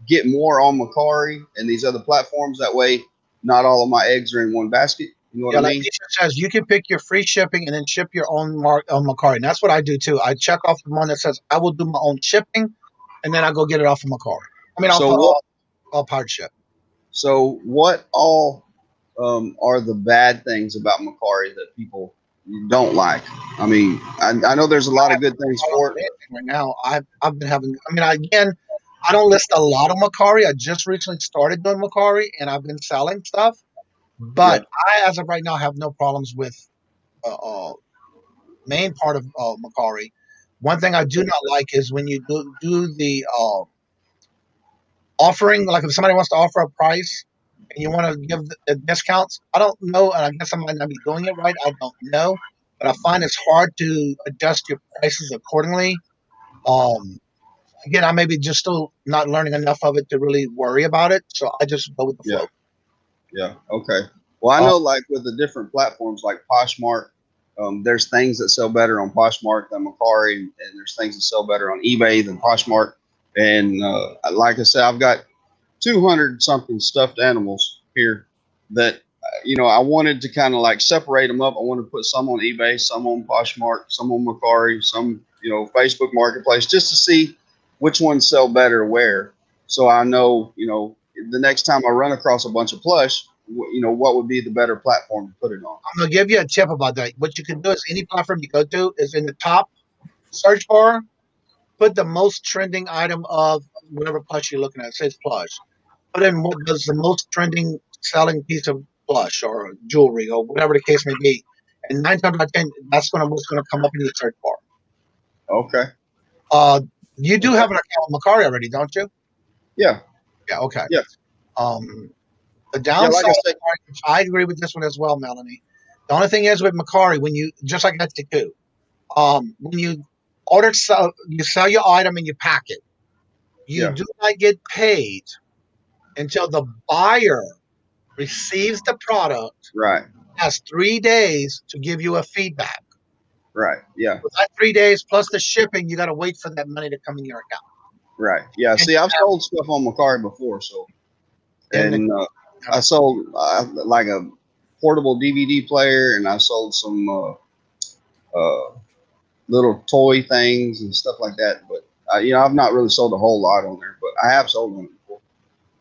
get more on Mercari and these other platforms. That way, not all of my eggs are in one basket. You know what I mean? Like Nisha says, you can pick your free shipping and then ship your own mark on Mercari. And that's what I do too. I check off the one that says I will do my own shipping, and then I go get it off of Mercari. I mean, I'll pirate ship. So what all are the bad things about Mercari that people don't like? I mean, I know there's a lot of good things for it. Right now, I've been having. I mean, again, I don't list a lot of Mercari. I just recently started doing Mercari, and I've been selling stuff. But I, as of right now, have no problems with main part of Mercari. One thing I do not like is when you do the offering, like if somebody wants to offer a price and you want to give the discounts. I don't know, and I guess I might not be doing it right. I don't know, but I find it's hard to adjust your prices accordingly. Again, I may be just still not learning enough of it to really worry about it, so I just go with the flow. Yeah. Okay. Well, I know, like with the different platforms like Poshmark, there's things that sell better on Poshmark than Mercari, and there's things that sell better on eBay than Poshmark. And like I said, I've got 200 something stuffed animals here that, I wanted to kind of like separate them up. I wanted to put some on eBay, some on Poshmark, some on Mercari, some, Facebook Marketplace, just to see which ones sell better where. So I know, the next time I run across a bunch of plush, what would be the better platform to put it on? I'm going to give you a tip about that. What you can do is any platform you go to is in the top search bar, put the most trending item of whatever plush you're looking at. Say it's plush. Put in what does the most trending selling piece of plush or jewelry or whatever the case may be. And 9 times out of 10, that's what's going to come up in your search bar. Okay. You do have an account with Mercari already, don't you? Yeah. Yeah. Okay. Yeah. The downside, like I said, I agree with this one as well, Melanie. The only thing is with Mercari, when you just like Etsy, when you you sell your item and you pack it. You do not get paid until the buyer receives the product. Right. Has 3 days to give you a feedback. Right. Yeah. With that 3 days plus the shipping, you got to wait for that money to come in your account. Right. Yeah. And see, I've sold stuff on Mercari before, so I sold like a portable DVD player, and I sold some little toy things and stuff like that. But I've not really sold a whole lot on there, but I have sold on it before.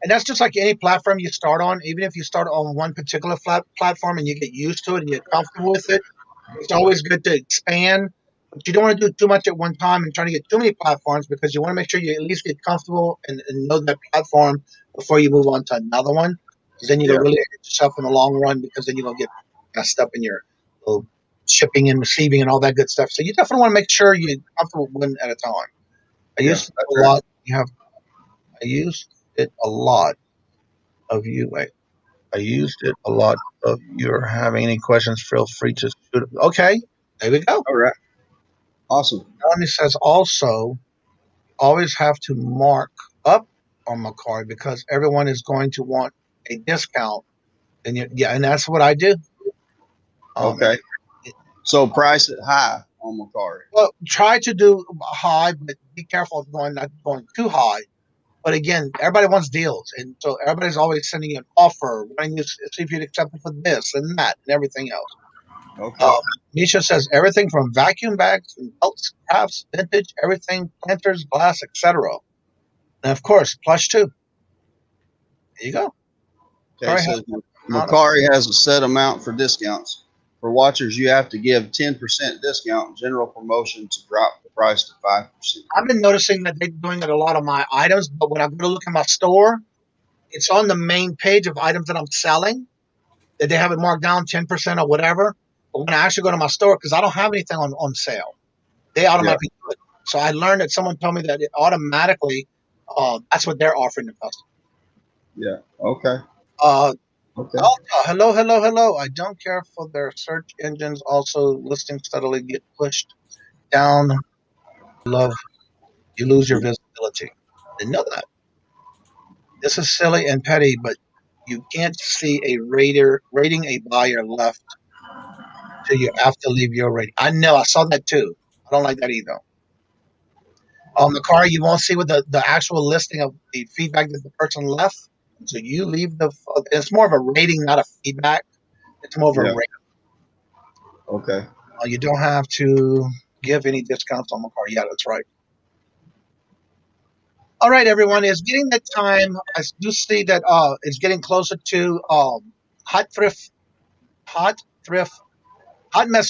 And that's just like any platform you start on. Even if you start on one particular platform and you get used to it and you get comfortable with it, it's always good to expand. But you don't want to do too much at one time and trying to get too many platforms, because you want to make sure you at least get comfortable and know that platform before you move on to another one. Because then you're going to really hurt yourself in the long run, because then you're going to get messed up in your shipping and receiving and all that good stuff. So you definitely want to make sure you're comfortable one at a time. I used it a lot. I used it a lot of you. I used it a lot of you. Are having any questions, feel free to shoot. Okay, there we go. All right. Awesome. Johnny says also always have to mark up on Mercari because everyone is going to want a discount. And and that's what I do. Okay. So price it high on Mercari. Well, try to do high, but be careful of not going too high. But again, everybody wants deals, and so everybody's always sending you an offer, wanting you to see if you'd accept it for this and that and everything else. Okay. Nisha says everything from vacuum bags and belts, crafts, vintage, everything, planters, glass, etc. And of course, plush too. There you go. Okay, so Mercari has a set amount for discounts. For watchers, you have to give 10% discount. General promotion to drop the price to 5%. I've been noticing that they're doing it a lot of my items, but when I go to look at my store, it's on the main page of items that I'm selling that they have it marked down 10% or whatever. But when I actually go to my store, because I don't have anything on sale, they automatically do it. So I learned that someone told me that it automatically, that's what they're offering the customer. Yeah. Okay. Okay. Hello. I don't care for their search engines. Also, listings steadily get pushed down. You lose your visibility. Didn't know that. This is silly and petty, but you can't see a rating a buyer left till you have to leave your rating. I know. I saw that too. I don't like that either. On Mercari, you won't see with the actual listing of the feedback that the person left. So you leave it's more of a rating, not a feedback. It's more of a rating. Okay. You don't have to give any discounts on Mercari. Yeah, that's right. All right, everyone. It's getting that time. I do see that it's getting closer to Hot Mess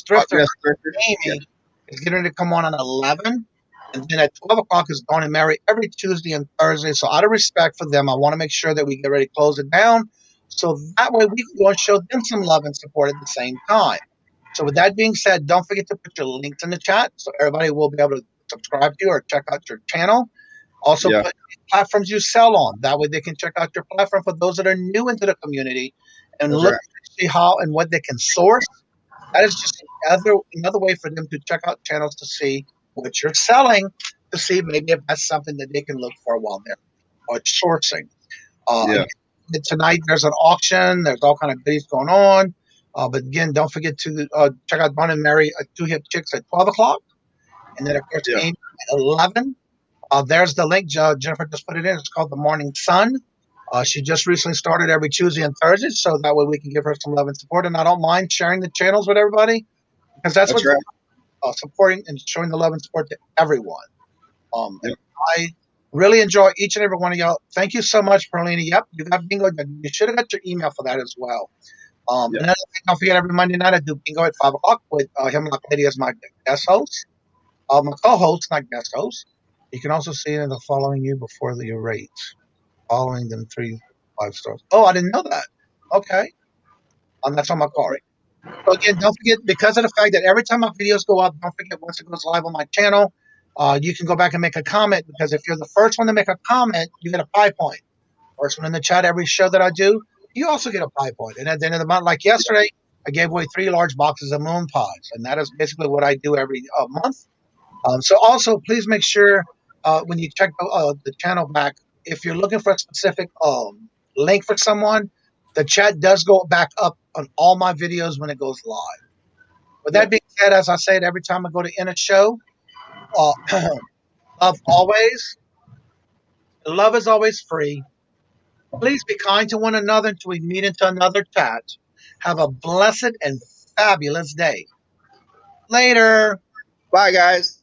Thrifter Amy is getting to come on 11. And then at 12 o'clock is Dawn and Mary every Tuesday and Thursday. So out of respect for them, I want to make sure that we get ready to close it down. So that way we can go and show them some love and support at the same time. So with that being said, don't forget to put your links in the chat so everybody will be able to subscribe to you or check out your channel. Also put platforms you sell on. That way they can check out your platform for those that are new into the community and look to see how and what they can source. That is just another way for them to check out channels to see what you're selling, to see maybe if that's something that they can look for while they're sourcing. Tonight there's an auction. There's all kind of goodies going on. But again, don't forget to check out Dawn and Mary at Two Hip Chicks at 12 o'clock. And then, of course, Amy at 11. There's the link. Jennifer just put it in. It's called The Morning Sun. She just recently started every Tuesday and Thursday, so that way we can give her some love and support. And I don't mind sharing the channels with everybody because that's what's supporting and showing the love and support to everyone. I really enjoy each and every one of y'all. Thank you so much, Perlina. Yep, you got bingo. You should have got your email for that as well. Another thing, don't forget, every Monday night I do bingo at 5 o'clock with Hemlock Lady as my guest host. My co-host, not guest host. You can also see in the following you before your rates. Following them 3 5 stars. Oh, I didn't know that. Okay. That's on Mercari. So again, don't forget, because of the fact that every time my videos go up, don't forget once it goes live on my channel, you can go back and make a comment, because if you're the first one to make a comment, you get a pie point. First one in the chat every show that I do, you also get a pie point. And at the end of the month, like yesterday, I gave away 3 large boxes of moon pies. And that is basically what I do every month. So also, please make sure when you check the channel back, if you're looking for a specific link for someone, the chat does go back up on all my videos when it goes live. With that being said, as I said, every time I go to end a show, love always. Love is always free. Please be kind to one another until we meet into another chat. Have a blessed and fabulous day. Later. Bye, guys.